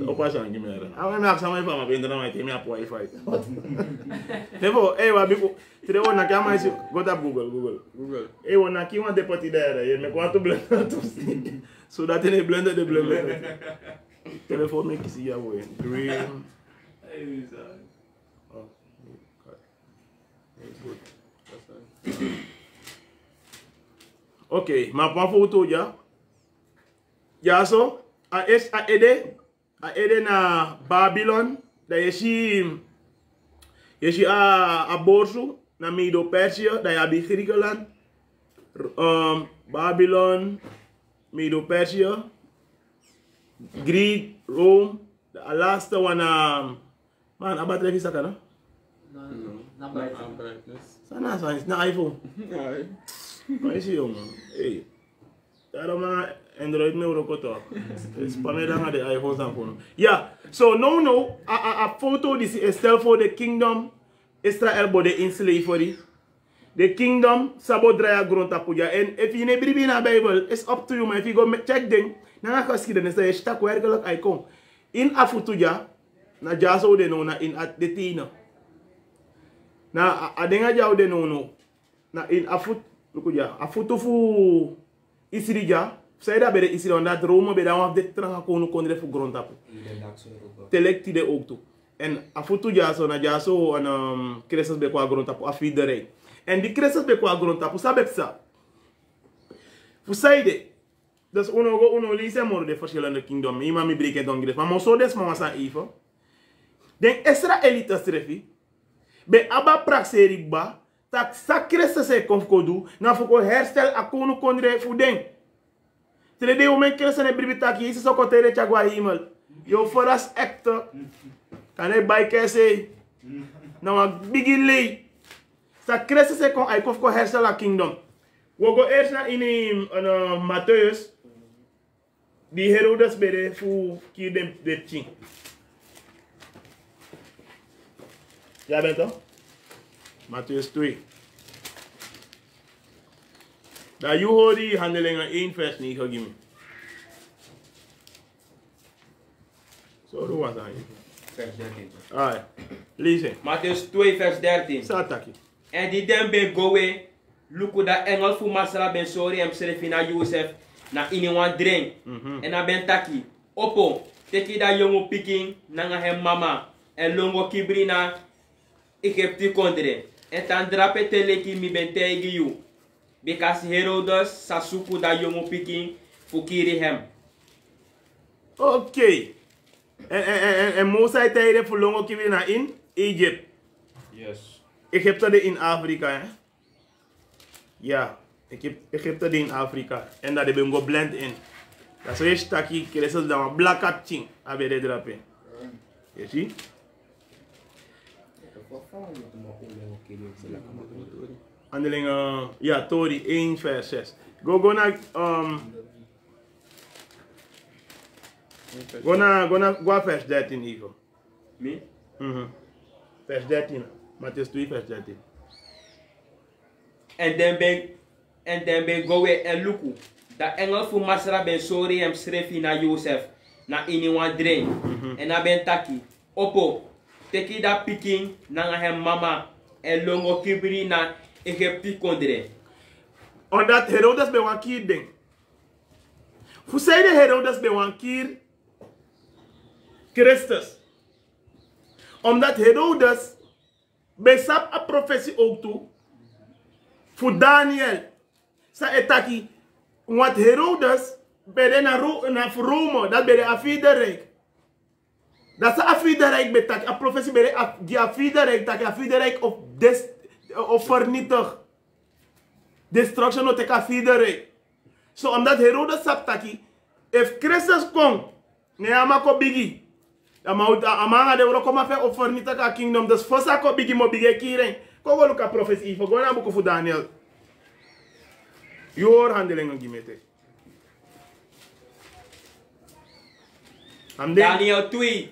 Op as aan gimera. Ah, maar sama fa ma benda na mai temi op wifi. Defo, wa biku tire wona kama isi go tap Google. Wona ki wan depoti there, ye me kwanto blender to see. So that in a blender de blender. Telefoon me kisi ya wo. Dream. Ok, ma pa foto ja. Ja so, a ede na Babylon, da yeshi a borsu na Medo-Persië, da yabi Griekenland, Babylon, Medo-Persië, Greek, Rome, the last one man abatre ki sakana? Na brightness. Sana na iPhone. Mas eu, mano. Ei. Era uma Android me urokoto. Spamera de iPhone sampono. Yeah. So no. A photo this is still for the kingdom Israel body in slavery. The kingdom sabodra grunta puja. And if you never read in the Bible, it's up to you, man. If you go check them, na kaski den say stak werkelijk icon. In afutuja na jaso de no na in at the tina. Na adenga jaw de no na in afut lukuja afutu fu isirija sayda bere isiri on dat Rome be dan af de tranga kono kondre fu grondtapu telekti de ook toe en afutu jaso na jaso an Christus be kwa grondtapu afidere en die Christus be kwa grondtapu sabepsa fu sayde dus uno lise mor de verschillende kingdom ima mi breken don gres maar mo so des mama sa ifa den Israelitas trefi be aba praxeri ba tak sakrese se konfkodu na fuko herstel a kono kondre fu den tele de o men krese ne bribitak yi so kotere chagwa himal yo foras actor kane bay kese na wa bigili sakrese se kon ay konfko herstel a kingdom wogo ersna ini Matthäus di Herodes bere fu ki dem de chin ja bento Matthäus 2. Daar je hoort die handelingen 1 vers 9 gegeven. So do wat aan je. Vers 13. Alright. Listen. Mattheus 2 vers 13. Sataki. En die den ben goe, luku da engel fu masala ben sori em serefi na Joseph na ini wan drink. En na ben taki. Opo, teki da yongo piking na nga hem mama. En longo kibri na Egypti kondre. En tan drape teleki mi ben tegi you. Because Herodes sasuku da yongo piking fukiri hem. Okay. En Mosai tijden voor longo kibri na in Egypt. Yes. Egypte in Afrika, hè? Ja, Egypte in Afrika. En dat hebben we blend in. Dat is een stukje, krijgen dan een black catching. Hebben we erop in. Je ziet? Handelingen, ja, Tori 1 vers 6. Go naar, go vers 13 even. Me? Vers 13. Mattheus 2 vers 13. En den ben goe en luku. Da engel fu masra ben sori em srefi na Joseph na ini wan drain. En na ben taki. Opo, teki da piking na nga hem mama en longo kibri na Egypti kondre. Omdat Herodes be wan kier ding. Fu zei de Herodes be wan kier Christus. Omdat Herodes besap a profetie ook toe. Voor Daniel. Sa etaki. Want Herodes bede na Rome. Dat bede a vierde rijk. Dat is a vierde rijk betaki. A profetie bede a vierde rijk. Dat a vierde rijk of vernietig. Destruction no teka vierde rijk. So omdat Herodes sap taki. If Christus kom. Ne amako bigi. Amanga de wro koma fe ofernita ka kingdom. Dus fosa ko bigi mo bigi kiren. Ko go luka prophecy. Fo go na buku fu Daniel. Your handelingen gimete. Daniel 2.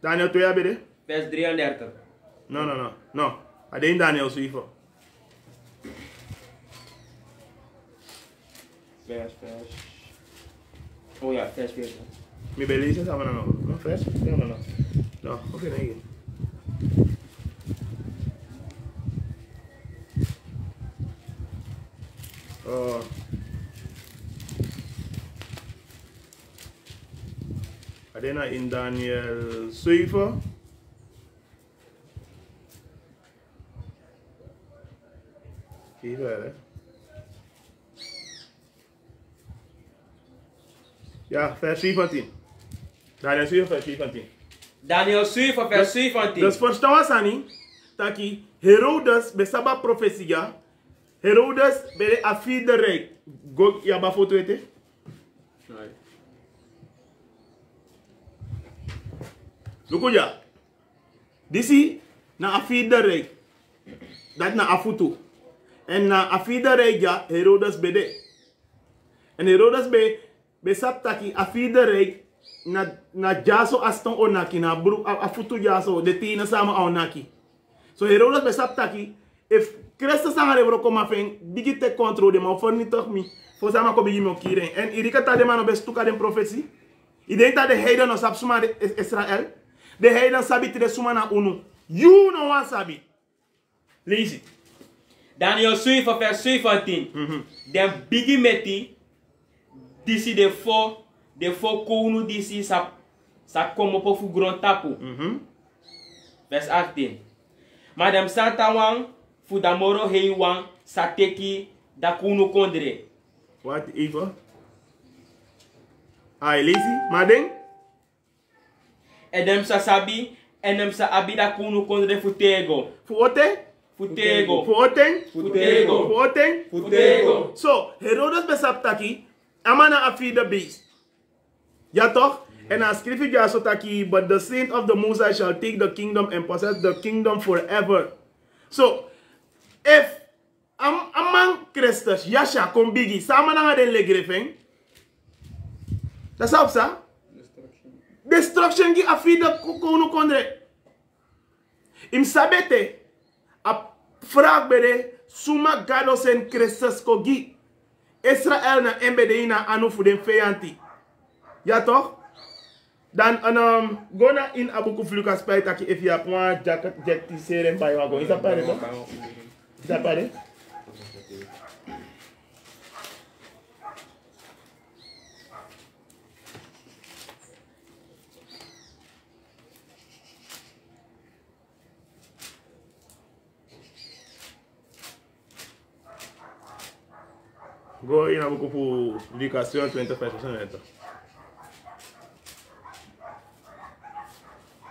Daniel 2 abede? Vers 33. No. Ade in Daniel suifo. Vers. Oh ja, vers 14. Mi belize sama no. No first? No. No, okay na again. Adena in Daniel 7. Ja, vers 17. Daniel 7 vers 17. Daniel 7 vers 17. Dus verstaan we sani, taki Herodes besaba profecia. Herodes bere afi de rijk. Go ya ba foto ete? Lukuja. Disi na afi de rijk. Dat na afutu. En na afi de rijk ja Herodes bede. En Herodes be sap taki afi de rijk na jaso aston onaki na bru afutu jaso de tina sama onaki. So Herodes be sap taki if Christus sangare bro koma fen digite control de ma fornitor mi fo sama ko bigi mo kiren en irika ta de mano be stuka den profetie identa de heiden no sap suma de Israel de heiden sabit de suma na unu you no wan sabi lazy Daniel 7 vers 17. Den bigi meti disi de fo kounu disi sa komo po fu gron tapu. Vers 18. Madame Santa wang fu damoro hei wang sa teki da kunu kondre. What Eva? Ai lazy madeng Edem sa sabi enem sa abi da kunu kondre fu tego. fu ote Futego. fu oten Futego. fu oten Futego. So Herodes besap taki amana afi the beast. Ja toch? En dan schreef ik ja zo taki, but the saint of the Messiah shall take the kingdom and possess the kingdom forever. So, if among Christus, Yasha kom bigi, sama na nga den legrefeng. Dat is sa? Destruction gi afida kono kondre. Im sabete, a frag bede, suma gados en Christus kogi. Israel na embede ina anu fu den feyanti. Ja toch? Dan go na in abuku Lucas Pay taki if you have one jacket jet t-shirt by wago. Is that pare to? Is that pare? Go in abuku Lucas 25%.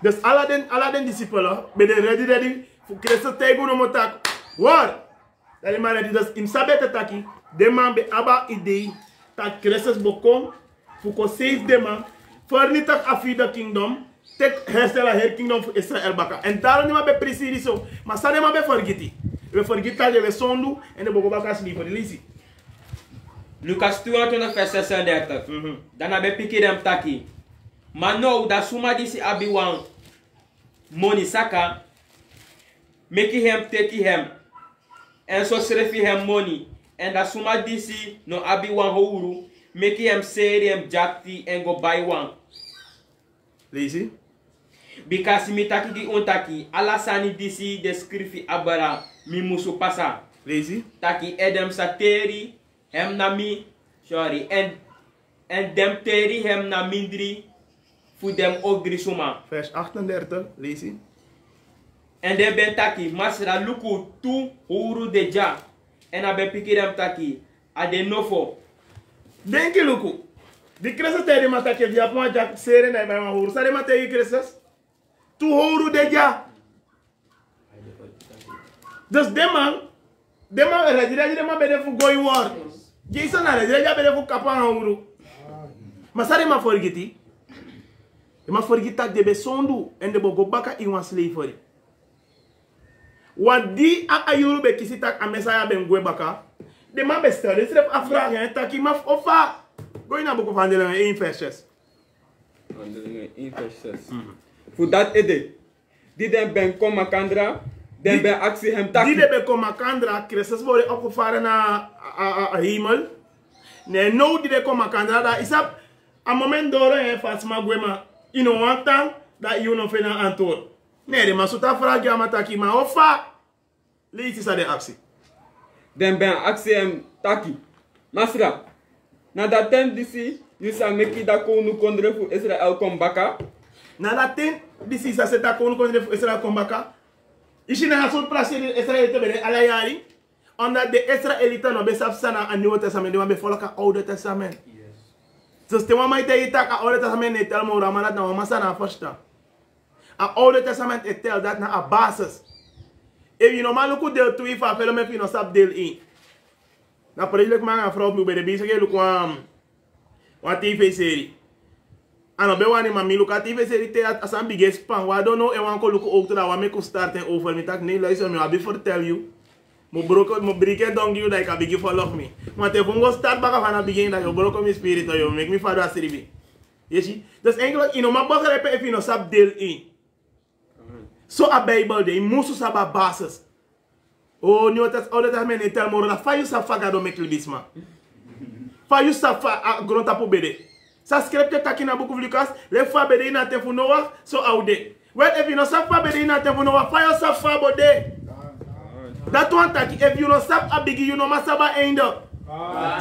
Dus alle den discipelen ben ready voor Christus tegen no motak. Waar? Dat is maar ready. Dus in sabbat taki, de man be aba idee dat Christus bekom voor ko save de man voor niet tak afi de kingdom, tek herstellen her kingdom voor Israël baka. En daarom niet maar be precies zo, maar sa de man be forgeti. We forgeta de we sondu en de bogo baka sleep voor de lisi. Lucas 22 vers 36. Dan heb ik hem taki. Maar nou dat suma disi abiwan money saka, make him take him. En so srefi hem money. En dat suma disi no abiwan houru, make him say him jakti and go buy one. Lazy? Because mi taki ki ontaki, alasani disi descrifi abara mi musu pasa. Lazy? Taki edem sateri hem na mi, sorry, en dem teri hem na mindri. Voor dem ook grisuma. Vers 38, lees je. En de ben taki, masra luku tu huru de ja. En a ben piki dem taki, a de nofo. Denk je luku? Die Christus tegen die mataki, die hebt maar jak seren en bij mijn huru. Sa de mataki Christus? Tu huru de ja. Dus de man, ready de man bede voor gooi woord. Jason na ready bede voor kapan huru. Maar sa de man forgeti. Maar forget de besondu en de bogo baka in slavery. Wat die a yuru be kisi tak a mesaya ben gwe baka, de man be stel, de strep afra gen taki ma ofa. Go in a book van de 1 vers 6. Handelingen 1 vers 6. Voor dat ede, die den ben kom makandra, den ben actie hem taki. Die de ben kom makandra, Christus worden opgevaren naar hemel. Nee, no die de kom makandra, dat is op een moment door en Fatima Gwema. You know one time that you know fena antwoord. Nee, de masuta vraag je amataki, maar ofa. Lees is de actie. Den ben actie hem taki. Masra, na dat ten disi, you sa meki da konu kondre fu Israël kom baka. Na dat ten disi sa seta konu kondre fu Israël kom baka. Ishi na hasol prasje de Israël te bere alayari. Omdat de Israëlieten no besaf sana aan Nieuwe Testament, die man bevolk aan Oude Testament. Dus te mama ite itak a Oude Testament ne tel mo ramadat na mama sana versta. A Oude Testament it tel dat na a basis. If you normaal look deel 2 van film if you no sap deel 1. Na por exemplo man a vrouw bij de bezig look wan TV serie. Ano be wani mami look at TV serie te at asam big span. Wa don't know e wan ko look ook to da wa me ko start en over me tak nee luister me wa be for tell you. Mo brike dong you like a big follow me. Want if we start back van a begin that you broke my spirit or you make me father asiribi. You see? Dus eigenlijk in oma begrijpen if you no sap deel 1. So a Bible de musu saba basis. Oh, New Testament ne tel moro la fa you sap faga do make libisma. Fa you sap fa gronta po bede. Sa scripture takina book of Lucas, le fa bede ina te fu Noah, so aude. Well if you no sap fa bede ina te fu Noah, fa you sap fa bode. Dat one taki, if you no sap a bigi, you no masaba einde.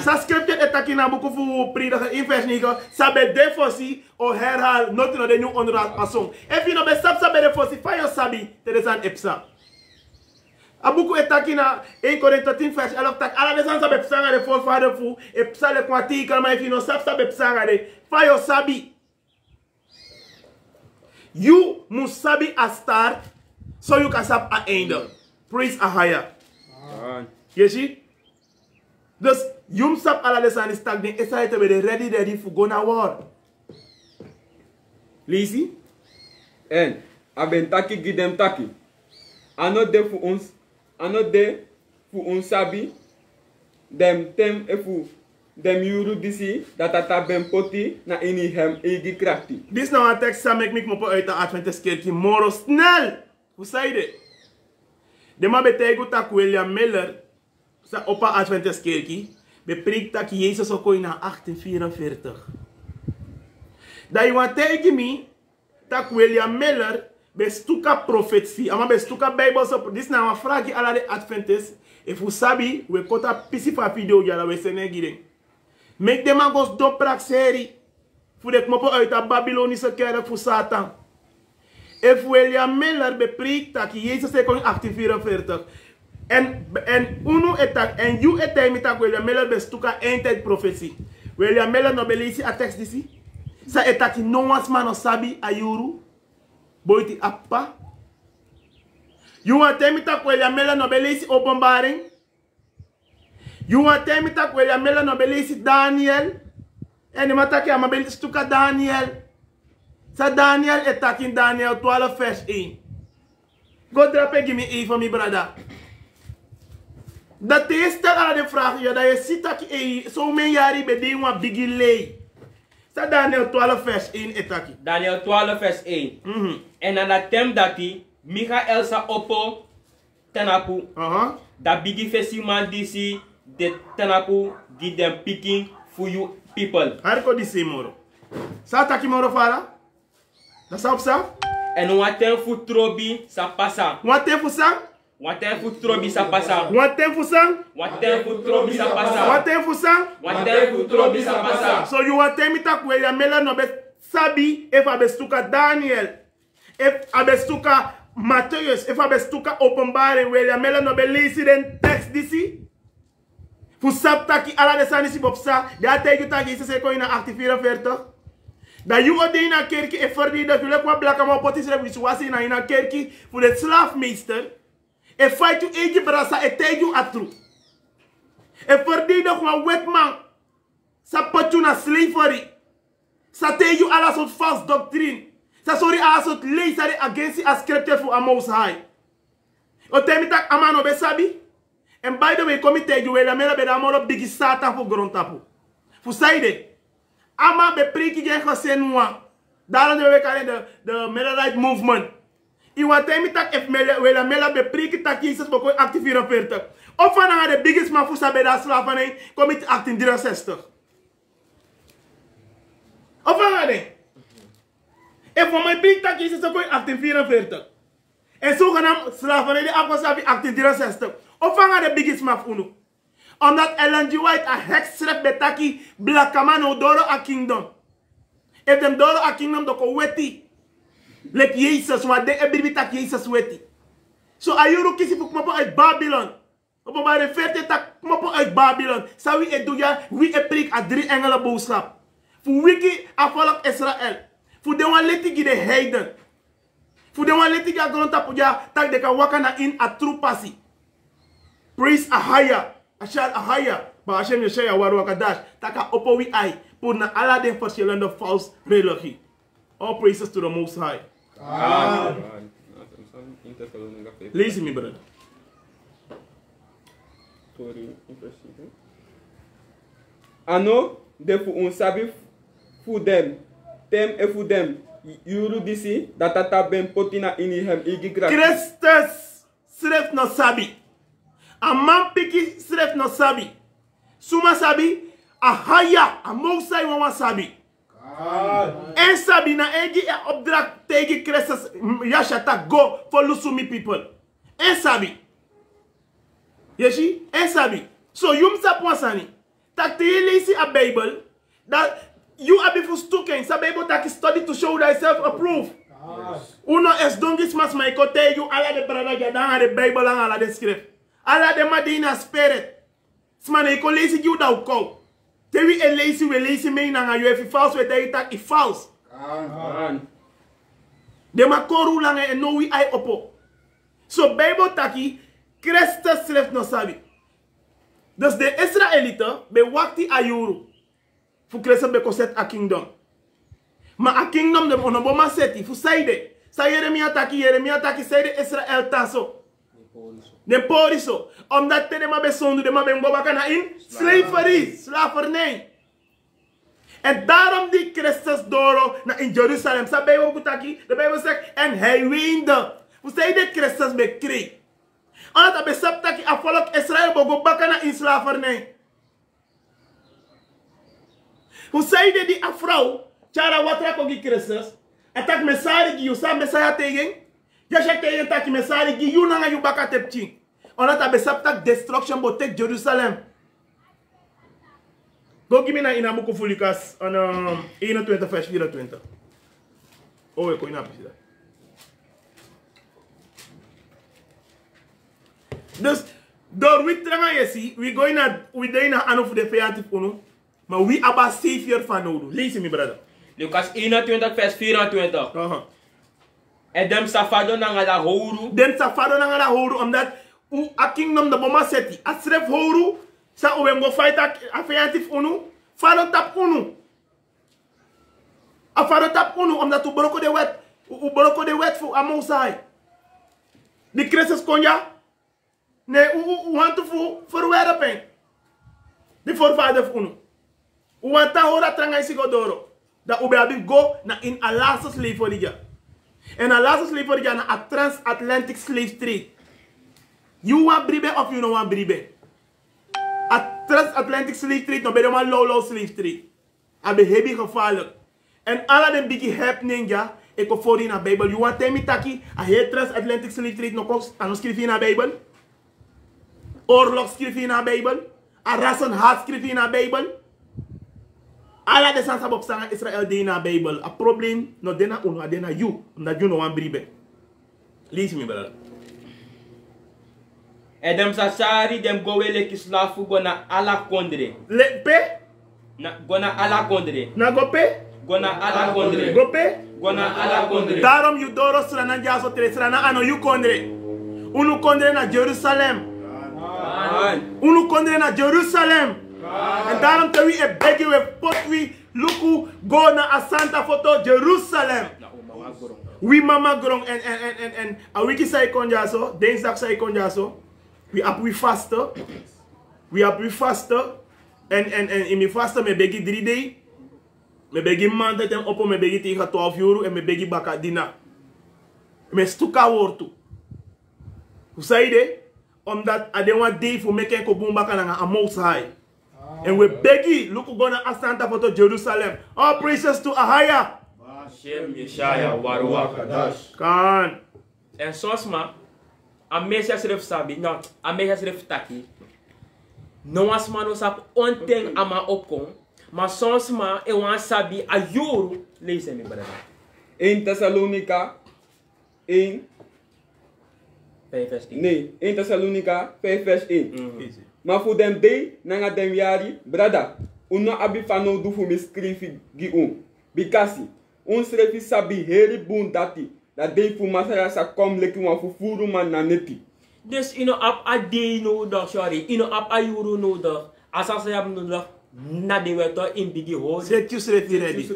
Sa scripture et taki na boek voor predigen in vers 9, sabe defosi o herhaal, not in de nieuw onderraad pasong. If you no be sap sabe defosi, fa yo sabi, te de san epsa. A boek et taki na 1 Korinthe 10 vers 11, tak ala de san sabe psanga de voorvader fu, epsa le kwati kalma, if you no sap sabe psanga de, fa yo sabi. You must sabi a start, so you can sap a einde. Praise a higher. You see? Dus yum sap ala de san stak den Israël te be ready for go na war. Lisi? En aben taki gidem taki. Ano de fu ons sabi. Dem tem efu dem yuru disi dat ata ben poti na ini hem egi krafti. This nou een tekst make me moppen uit de Adventist kerkje moro snel. Hoe zei je? De man betekent dat William Miller sa op een Adventist kerkje beprikt dat Jezus ook in 1844. Dat je want tegen me, dat William Miller bestuka profetie, ama bestuka Bijbelse. Dit is nou een vraag aan de Adventist. If you sabi, we kota pisi fa video jala we sene giding. Make them a gos doprak seri. Voor de kmoppen uit de Babylonische kerk voor Satan. If William Miller bepreekt dat Jezus is kon 1844. En uno etak en you etak met dat William Miller bestuka eindtijd profetie. William Miller no belisi a tekst disi. Sa etak no one's man no sabi ayuru. Boiti appa. You want tell me that William Miller no belisi openbaring? You want tell me that William Miller no belisi Daniel? En die mataki ama belisi stuka Daniel. Sa Daniel etak in Daniel 12 vers 1. Go drop and give me A for me brother. Dat is stel aan de vraag, ja, dat je ziet dat je zo mijn jaren bij die een biggie lay. Sa Daniel 12 vers 1 etaki. Daniel 12 vers 1. En aan dat tem dat hij Michael sa oppo tenapu. Dat biggie festiman disi de tenapu give them picking for you people. Harko disi moro. Sa taki moro fala? Dat sa op sa? En wat tem fu trobi sa pasa. Wat tem fu sa? Wat tem fu trobi sa pasa. Wat tem fu sa? Wat tem fu trobi sa pasa. Wat tem fu sa? Wat tem fu trobi sa pasa. So you want tell me that William Miller no be sabi if abestuka Daniel, if abestuka Matthäus, if abestuka Openbaring, William Miller no be lezen den tekst disi. Fu sap taki ala de sanisi bopsa, da tegen you taki se ko ina 1844. Dat je ook in een kerk en verdient dat je ook black maar potis situatie in een kerk voor de slaafmeester. En feit je eentje brasa en tegen je atru. En verdient dat gewoon wetman. Sa potje na slavery. Sa tegen je alles soort false doctrine. Sa sorry alles soort lees against a scripture voor a most high. O temi tak amano besabi. En by the way kom ik tegen je wel mera beda moro bigi satan voor grondtapu. Voor saide. Ama be priki gen gesenwa. Daarom we karen de Mennonite movement. I want me tak if mela be priki tak Jesus boko 1844. Of van de biggest man voor sabe da slavernij kom het 1863. Of van de. If van my big tak Jesus boko 1844. En zogenaamd slavernij de afgesabi 1863. Of van de biggest man voor nu. Omdat Ellen G. White a hekstrep betaki black man odoro a kingdom. If them doro a kingdom doko weti. Like Jesus, want de ebribi tak Jesus weti. So ayuru kisi fu kumopo uit Babylon. Opo ba referte tak kumopo uit Babylon. Sa wie edu ya, wie e prik a 3 engelen boodschap. Fu wiki a volk Israël. Fu de wan letigi de heiden. Fu de wan letigi a grond tapu ya, tak de ka wakana in a true pasi. Praise Ahaya. Ashal Ahaya, ba Hashem Yeshaya waru akadash, taka opo wi ai, pour na ala den verschillende false religie. All praises to the Most High. Amen. Lees me, brother. Ano, de fu un sabi fu dem, tem e fu dem, yuru disi, datata ben potina inihem igi gra. Christus sref no sabi. A man piki sref no sabi. Suma sabi, a haya, a mousai wawan sabi. En sabi na egi e opdracht tegen Christus yashata go for lusumi people. En sabi. Yeshi? En sabi. So yum sa pwansani. Tak te lesi a Bible that you are before stuken. Sa Bible tak study to show thyself approved. Uno es dongis mas maiko te you ala de brada gadan de Bible ang ala de script. Ala de madina spirit. Smane ko lazy you da ko. Tewi e lazy we lazy me na you if false we dey tak if false. De makoru lang e no we I opo. So Bible taki Christus self no sabi. Dus de Israelite be wakti ayuru. Fu Christus be koset a kingdom. Ma a kingdom de onoboma seti fu saide. Sa Jeremia taki saide Israel taso. De poriso. Omdat te de ma besondu de ma ben bobakana in slavery, slavernij. En daarom die Christus doro na in Jerusalem. Sa Bijbel kutaki, de Bijbel zegt en hij weende. Hoe zei de Christus bekreeg? Omdat hij beseft dat hij volk Israël bogo bakana in slavernij. Hoe zei die vrouw, Chara watra ko gi Christus. Atak mesari gi usa mesaya tegen. Ya shek tegen tak mesari gi yu nanga yu baka tepchi. Ona ta besaptak destruction bo tek Jerusalem. Go give me na ina buku Lukas on 21 vers 24. Oh, ik kon niet precies. Dus door wie tranga je zie, we gaan naar aan of de vijand uno, maar wie abba savior van nodig. Lees me brother. Lucas 21 vers 24. En dem safado nanga la houru. Dem safado nanga la houru omdat a kingdom de boma seti. A sref houru sa uwe go fight a vijand uno, fado tap uno. A fado tap uno omdat u broko de wet voor amosai. Die Christus konja. Nee, u want to verwerpen. Die voorvader van u. U want te horen trangai sigodoro. Dat u bij go na in a last slavery. En a last slavery na a transatlantic slave trade. You want bribe of you no want bribe. A transatlantic slave trade no bedoel maar low slave trade. A behebi gevaarlijk. En alle den biggie happening ja. Ik op voor in de Bijbel. You want me taki a heel transatlantic slave trade no kost. En schrijf in de Bijbel. Oorlog schrijf in de Bijbel. A rassenhaat schrijf in de Bijbel. Alla de sansa bop sanga Israël de in de Bijbel. A probleem no dena uno, a dena you. Omdat you no want bribe. Lees me brother. En dem sasari dem gowele kislafu gona ala kondre. Le pe? Na gona ala kondre. Na go pe? Gona ala kondre. Go pe? Gona ala kondre. Daarom you doro strana jaso tre strana ano you kondre. Unu kondre na Jerusalem. Unu kondre na Jerusalem. En daarom te we beg we pot we luku go na asanta foto Jerusalem. We mama grong en a wiki sai konjaso, dinsdag sai konjaso. We fasten. We fasten. En in me fasten me begi 3 days. Me begi maandag en oppo me begi tegen 12 euro en me begi baka dina. Me stuka wortu. Hoe zei je? Omdat I don't want day for making ko boom baka na a most high. And we begi look gonna asanta for to Jerusalem. All praises to Ahaya. Shem Yeshaya Warua Kadash. Kan. En sosma a mesa sref sabi, no, a mesa sref taki. No asma no sap onteng ama opkom. Maar soms maar ik want sabi a juru lezen me brother. 1 Thessalonica 1 5 vers 10. Nee, 1 Thessalonica 5 vers 1. Maar voor dem day nanga dem yari brother, uno abi fano du fu me skrifi gi Bikasi schreef sabi heri bun dati dat day fu masara sa kom leki wan fu furu man na neti. Dus ino ap a day nodig, sorry. Ino ap a juru nodig. Asa sa yab nodig. Na de weto in bigi hoor. Set you straight ready.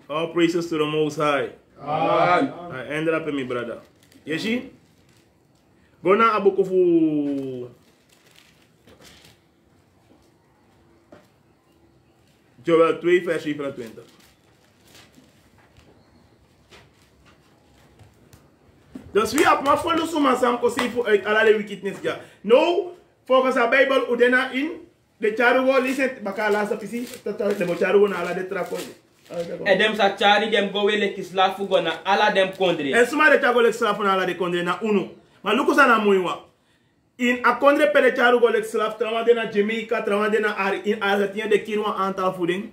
All praises to the Most High. I ended up in me brother. You see? Go na abukufu. Joel 2 vers 27. Dus wie op maar follow soma sam ko see voor uit allerlei wickedness ja. No, volgens de Bijbel udena in de charugo listen bakala sa pisi tata de charugo na ala de trako. En dem sa chari dem go wele kislafu go na ala dem kondre. En suma de charugo slafu na ala de kondre na uno. Maar luko sana muiwa. In a kondre per de charugo slafu trawa de na Jamaica, trawa de na in Argentina de kirwa aantal voeding.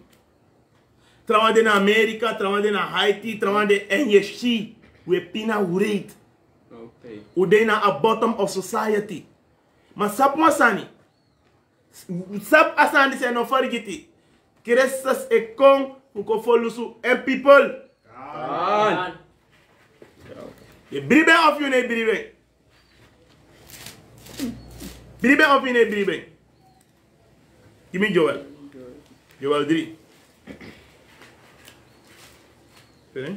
Trawa de na Amerika, trawa de na Haiti, trawa de NYC. We pina rate. Okay. Udena a bottom of society. Maar sap masani. Sap asani se no farigiti. Christus e kong uko folusu and people. The bribe of you ne bribe. Bribe of you ne bribe. Give me Joel. Joel 3. Okay?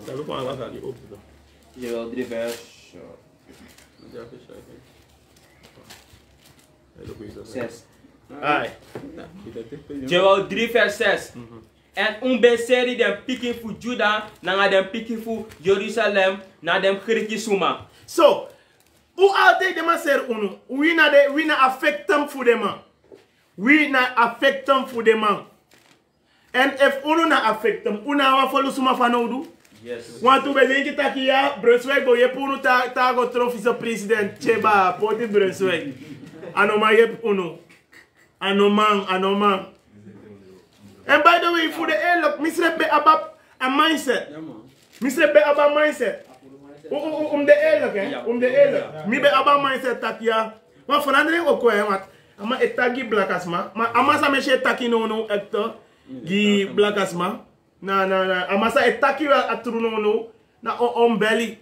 Sabe com ela ali, opa. Joel 3 vers 6. Ai. Joel 3 vers 6. En beseri dem picking voor Juda, na dem picking voor Jerusalem, na dem Griki Suma. So, hoe altijd de man ser uno, we na affect them voor de man. We na affect them voor de man. En if uno na affect hem, una wa follow suma fanoudu. Yes. Want to be denki taki ya, Brunswick go yep uno ta go trophy sa president. Cheba, poti Brunswick. Anoma yep uno. Anoman. And by the way, for the air look, Mr. Be about a mindset. Mr. Be about mindset. De air look, de air look. Mi be about mindset taki ya. Want verandering ook wel, want ama etagi black asma, maar ama sa meshe taki no actor gi black asma. Na ama sa etaki wa atru no na on belly.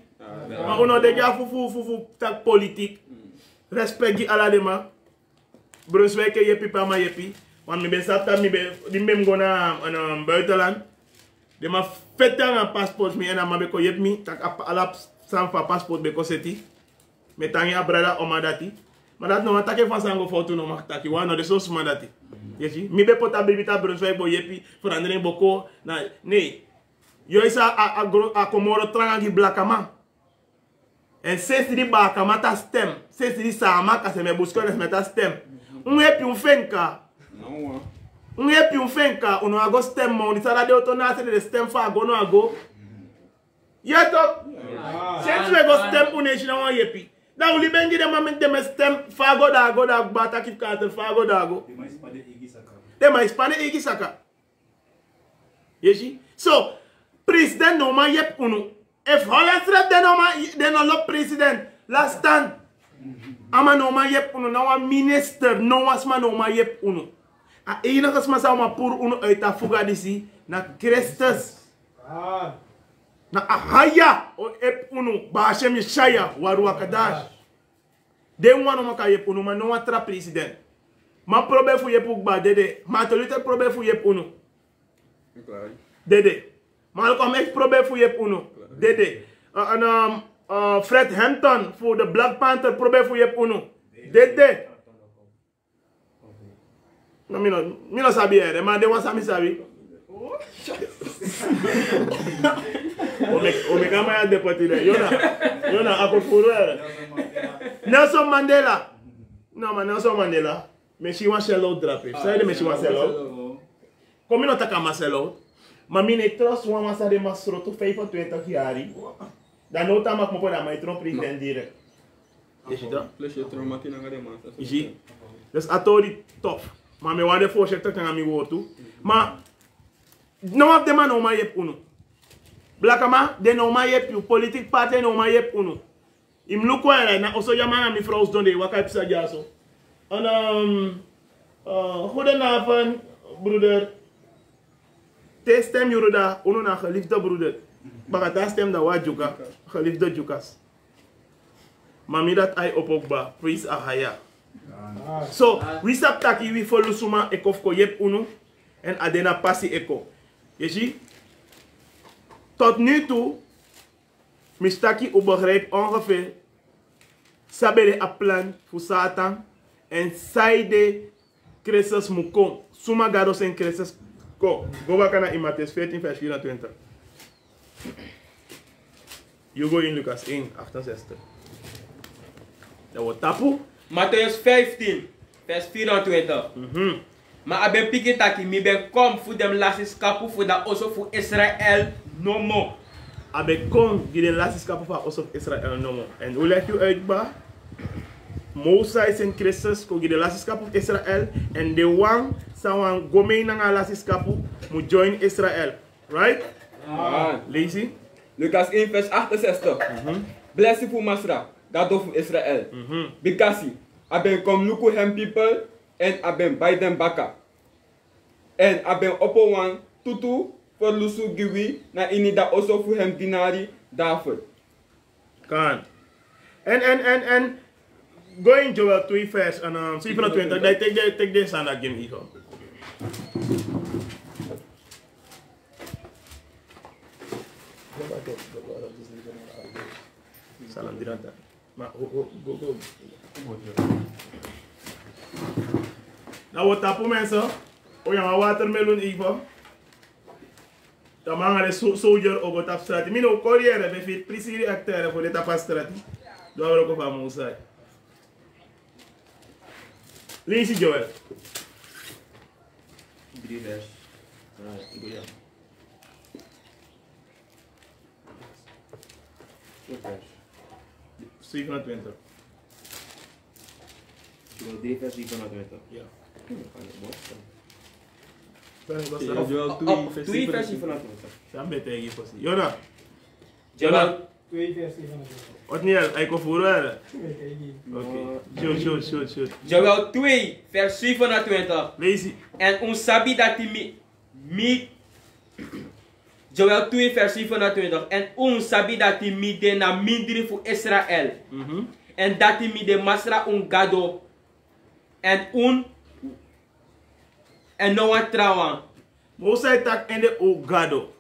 Maar ono de ja fu tak politique. Respect gi ala de ma. Brunswick yepi pa ma yepi. Want mi ben sapta mi be dimem gona aan buitenland. De ma feta na passport mi en ma be ko yep mi tak ala sanfa passport be ko seti. Metangi abrada omadati. Maar dat no atake van sango foto no maktaki wano de so smandati. Yeji mi be pota bibita Brunswick bo yepi verandering boko na nee. Yo isa a komoro tranga gi blakama. En sinds die bakama ta stem, sinds die sama ka se me buscones meta stem. Yepi fenka. No. Yepi fenka uno ago stem mo ni sala de autonase de stem fa go no ago. Yeto. Sinds we go stem uneshi na wan yepi. Da uli bengi de moment de me stem fago da bata kif kater fago dago. De ma ispane igi saka. Yeji. So, president no ma yep unu. If Holland de no lo president last time. Ama no ma yep unu na wa minister no wasma no ma yep unu. A ina kasma sa ma pur unu uit a fuga disi na Christus. Na ahaya o ep unu ba Hashem Yeshaya waru akadash. De wano maka yep unu ma no watra president. Ma probe fu yep ugba dede. Ma tolite probe fu yep unu. Dede. Ma kom ex probe fu yep unu. Dede. Fred Hampton voor de Black Panther probe fu yep unu. Dede. No mi no sabi ere, ma de wan sami sabi. O me kama ya depotire. Yona akofuru ere. Nelson Mandela. No man, Nelson Mandela. Me she wan sell out drap. Say me she wan sell out. Kom no taka ma sell out. Maar mijn trust wan was de masroto 25 jaar. Dan no ta mak mo pode ma itron president direct. Is het dan? Plus je trauma die naar de man. Is het? Dus atori tof. Maar me wade voorzitter kan mi woord toe. Maar no of de man no ma yep uno. Blakama de no ma yep you political party no ma yep uno. Im luko era na oso yamana mi vrouws donde wakai pisa jaso. En goedenavond broeder. Te stem juruda uno na geliefde broeder. Bagata stem da wajuka geliefde jukas. Mami dat ai opokba praise ahaya. So, we stap taki we follow suma ekof ko yep uno en adena passi eko. Je tot nu toe mistaki u begrijp ongeveer sabere a plan voor Satan en saide Christus mukon. Suma gados en Christus ko. Go back naar in Matthäus 14 vers 24. You go in Lucas 1 68. Dat wordt tapu. Matthäus 15 vers 24. Maar ik ben piketaki, mi ben kom voor dem lasis kapu voor dat also voor Israël no more. Abe kom die de laatste kapu van ons op Israël noemen. En hoe leg je uit ba? Moses en Christus ko die de laatste kapu op Israël en de wang sawan gome na laatste kapu moet join Israël. Right? Lazy? Lucas 1 vers 68. Blessed voor Masra, dat voor Israël. Because I ben kom luku hem people en I ben bij dem baka. En I ben oppo wan tutu voor lusu giwi na inida also voor hem dinari daarvoor. Kan. En go in Joel 2 vers en 27. Take this and game hier. Salam diranta. Maar go. Nou wat tapu mensen. O ja, watermelon even. Dan mag je soldier op het straat. Mino corrière be fit prisiri acteur voor de tapastraat. Door ook van Moussa. Lazy Joel. 3 vers. Right, go yeah. Sweet na 20. Joel D vers 27. Ja. Ja, Joel 2, 2 vers 27. Dan ben je hier passie. Jona, Joel 2 vers 27. wat niet uit? Hij komt voor wel. Oké. Shoot. Joel 2 vers 27. Lazy. En un sabi dat mi Joel 2 vers 27. En un sabi dat mi de na mindri voor Israël. En dat mi de masra un gado. En no one trawan. Mosai tak en de o gado.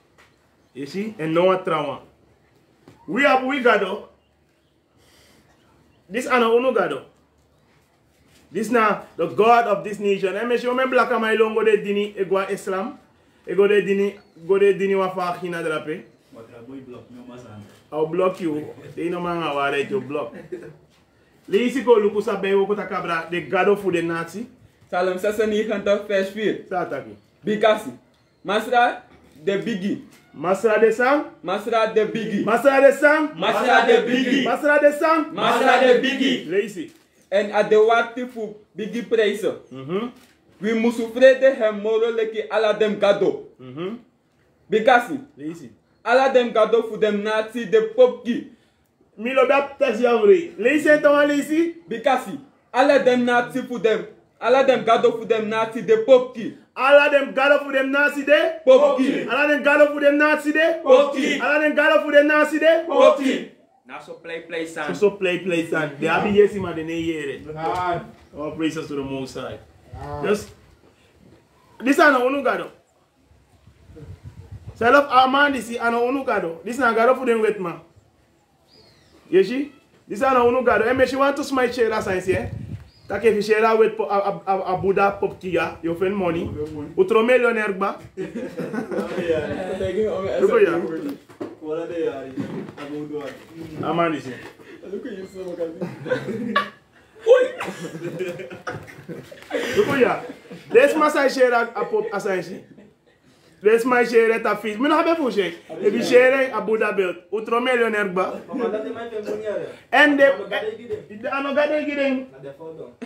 You see? En no one trauma. We gado. This ano uno gado. This now the God of this nation. I mean, me black am I long go de dini egwa Islam. E go de dini wa fa khina drape. I'll block you. They no man aware to block. Leisi ko luku sa bewo ko takabra de gado fu de Nazi. Psalm 96 vers 4. Sa ataki. Bikasi. Masra de bigi. Masra de sang. Masra de bigi. Masra de sang. Masra de bigi. Masra de sang. Masra de bigi. Leisi. En a de wati fu bigi prijzen. We moesten vrede hem moroleki ala dem gado. Bikasi. Leisi. Ala dem gado fu dem nazi de popki. Milo bap tes yavri. Leisi to leisi. Bikasi. Ala dem nazi fu dem. Ala dem gado fu dem nazi de popki. Alla dem gado fu dem Nazi de. Popki. Alla dem gado fu dem Nazi de. Popki. Alla dem gado fu dem Nazi de. Popki. Now so play son. So play son. They have yes man de ne yere. All praises to the Most High. Just this ano unu gado. Self Armand this ano unu gado. This na gado fu dem wet man. You see? This ano unu gado. And she want to smite share science here. Tak if you share with a Buddha pop kia, you find money. Utro millionaire ba? Look at you. Aman is it? Look at you. Let's massage share a pop assign. Let's my share at a fees. Me no have a full share. If you share a Buddha belt, utro millionaire ba? And the ano gade gideng.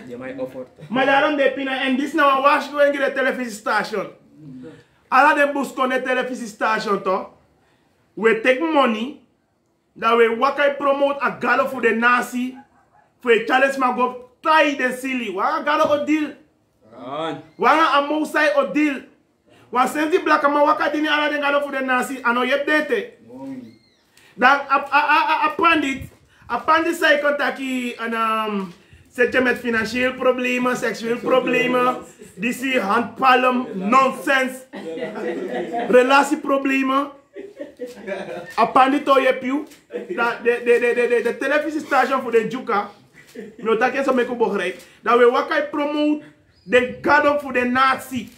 They might offer. Madaron de pina and this now wash going to the television station. All of them boost on the television station to. We take money that we work I promote a galo for the Nazi for a challenge man go try the silly. Wanga galo o deal. Wanga a mousai o deal. Wan senti black ma waka dini ala den galo for the Nazi ano yep dete. Dan a pandit sai kontaki an zet je met financieel problemen, seksueel problemen, die handpalm, nonsense, relatieproblemen. Apandito je piu, de televisiestation voor de Juka, no tak je zo mee begrijp, dat we wakai promote de gado voor de Nazi.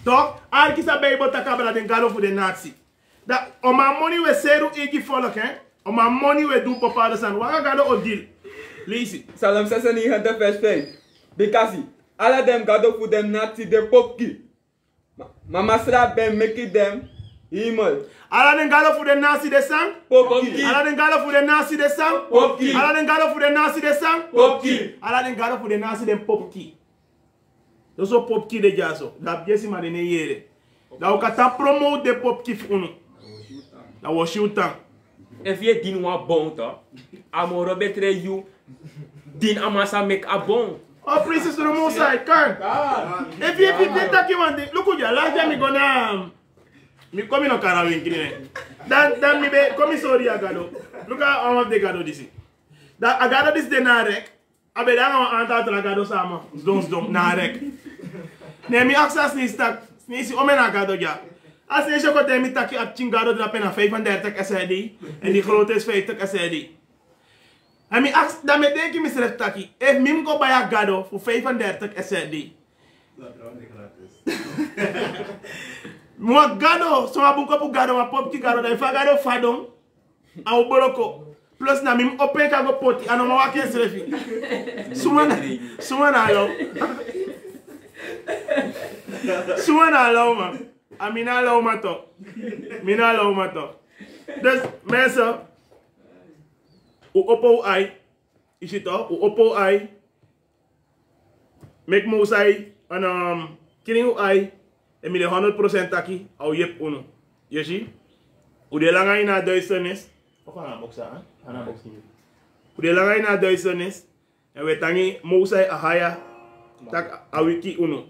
Toch? Arkisa Bijbel takabra de gado voor de Nazi. Dat om mijn money we seru igi volk, hè? Om mijn money we doen bepaalde zijn. Waar gado o deal? Lees Psalm 96 vers 5. Bikasi. Alla dem gado fu dem nati de popki. Mamasra ben meki dem himel. Alla den gado fu de Nazi de sang? Popki. Alla den gado fu de Nazi de sang? Popki. Alla den gado fu de Nazi de sang? Popki. Alla den gado fu de Nazi de popki. Dat is ook popki de jaso. Dat bjesi maar de ne yere. Dat ook kan promote de popki funu. Dat was you tang. If you didn't want bon to, amoro betre you din amasa make a bon. Oh, princess to the Most High, can. If you take you one day, look at you. Last time me gonna me come in on Carawin, then me be come sorry agado. Look at all of the gado this. That agado this de narek. Abe da nga anta tra agado sama. Dons na rek. Ne mi access ni stack. Ni si omen agado ja. Als je zo gaat met takje op chingado drap en 35 SID en die grote is 50 SID. En mi aks dan met denk je misref takje. If mim go bij agado voor 35 SID. Mo gado, so abuko pu gado ma pop ki gado da fa gado fadon. Au boroko. Plus na mim open ka go poti ano ma wa ke srefi. Sumana yo. Soon allow man. I mean allow my talk. Me not allow my talk. Dus mensen, u oppo ai, is het toch? U oppo ai, make mo sai, en killing u ai, en mi de 100% taki, au yep uno. Je zie? U de langai na duisternis, of aan boxa, hè? Aan boxing. U de langai na duisternis, en we tangi mo sai ahaya, tak awiki uno.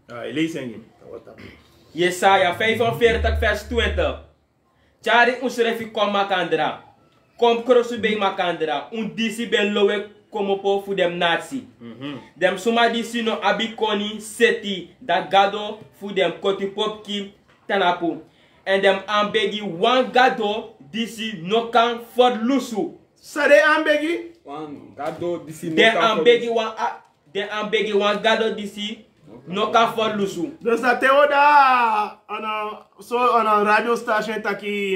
Lees hem. Jesaja 45 vers 20. Chari unserefi kom makandra. Kom krosu bei makandra. Disi ben lowe komopo fu dem nazi. Dem suma disi no abikoni seti da gado fu dem koti popki tanapu. En dem ambegi wan gado disi no kan for lusu. Sade ambegi? Wan gado disi no Den kan ambegi wan ambegi wan gado disi no kan for lusu. Dus dat theo daar aan een radiostation taki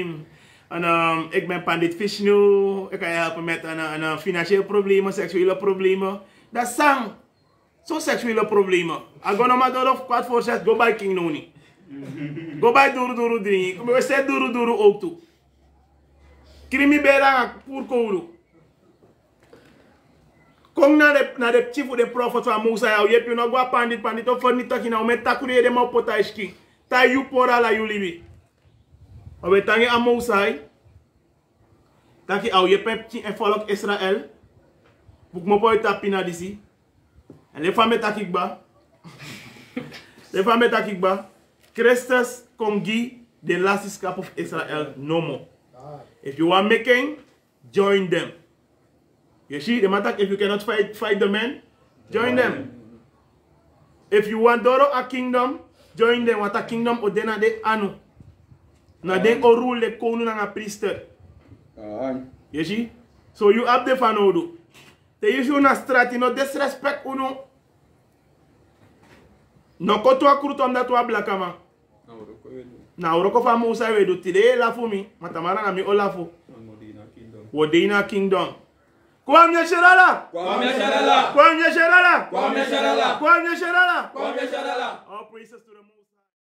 ik ben Pandit Vishnu, ik kan je helpen met een financiële problemen, seksuele problemen. Dat zijn zo'n seksuele problemen. Ik ga nog maar door of kwart voor 6, go bij King Noni. Go bij Duru Duru drinken. We zetten Duru Duru ook toe. Krimi bera pour kouru. Kom naar de chief of de prophet van Musa. Je hebt je nog wat pandit of voor niet dat je nou met takure de mouw potaiski. Ta you pora la you libi. We tangi aan Musa. Dat je al je pep en volk Israël. Boek me poe tapina disi. En le fame takikba. Le fame takikba. Christus kongi the last scap of Israel no more. If you want making, join them. You see, the matter if you cannot fight the men, join them. If you want Doro a kingdom, join them. What a kingdom odena de anu. Na den o rule de koning na priester. You see? So you have the fanodo. Te issue na strati no disrespect uno. No koto akrutom dat wa blakama. Na uroko fa Musa we do tide la fu mi. Matamara na mi olafu. Wodina kingdom. Kwamye Sherala! Kwamye Sherala! Kwamye Sherala! Kwamye Sherala! Kwamye Sherala! Kwamye Sherala! All praises to the Most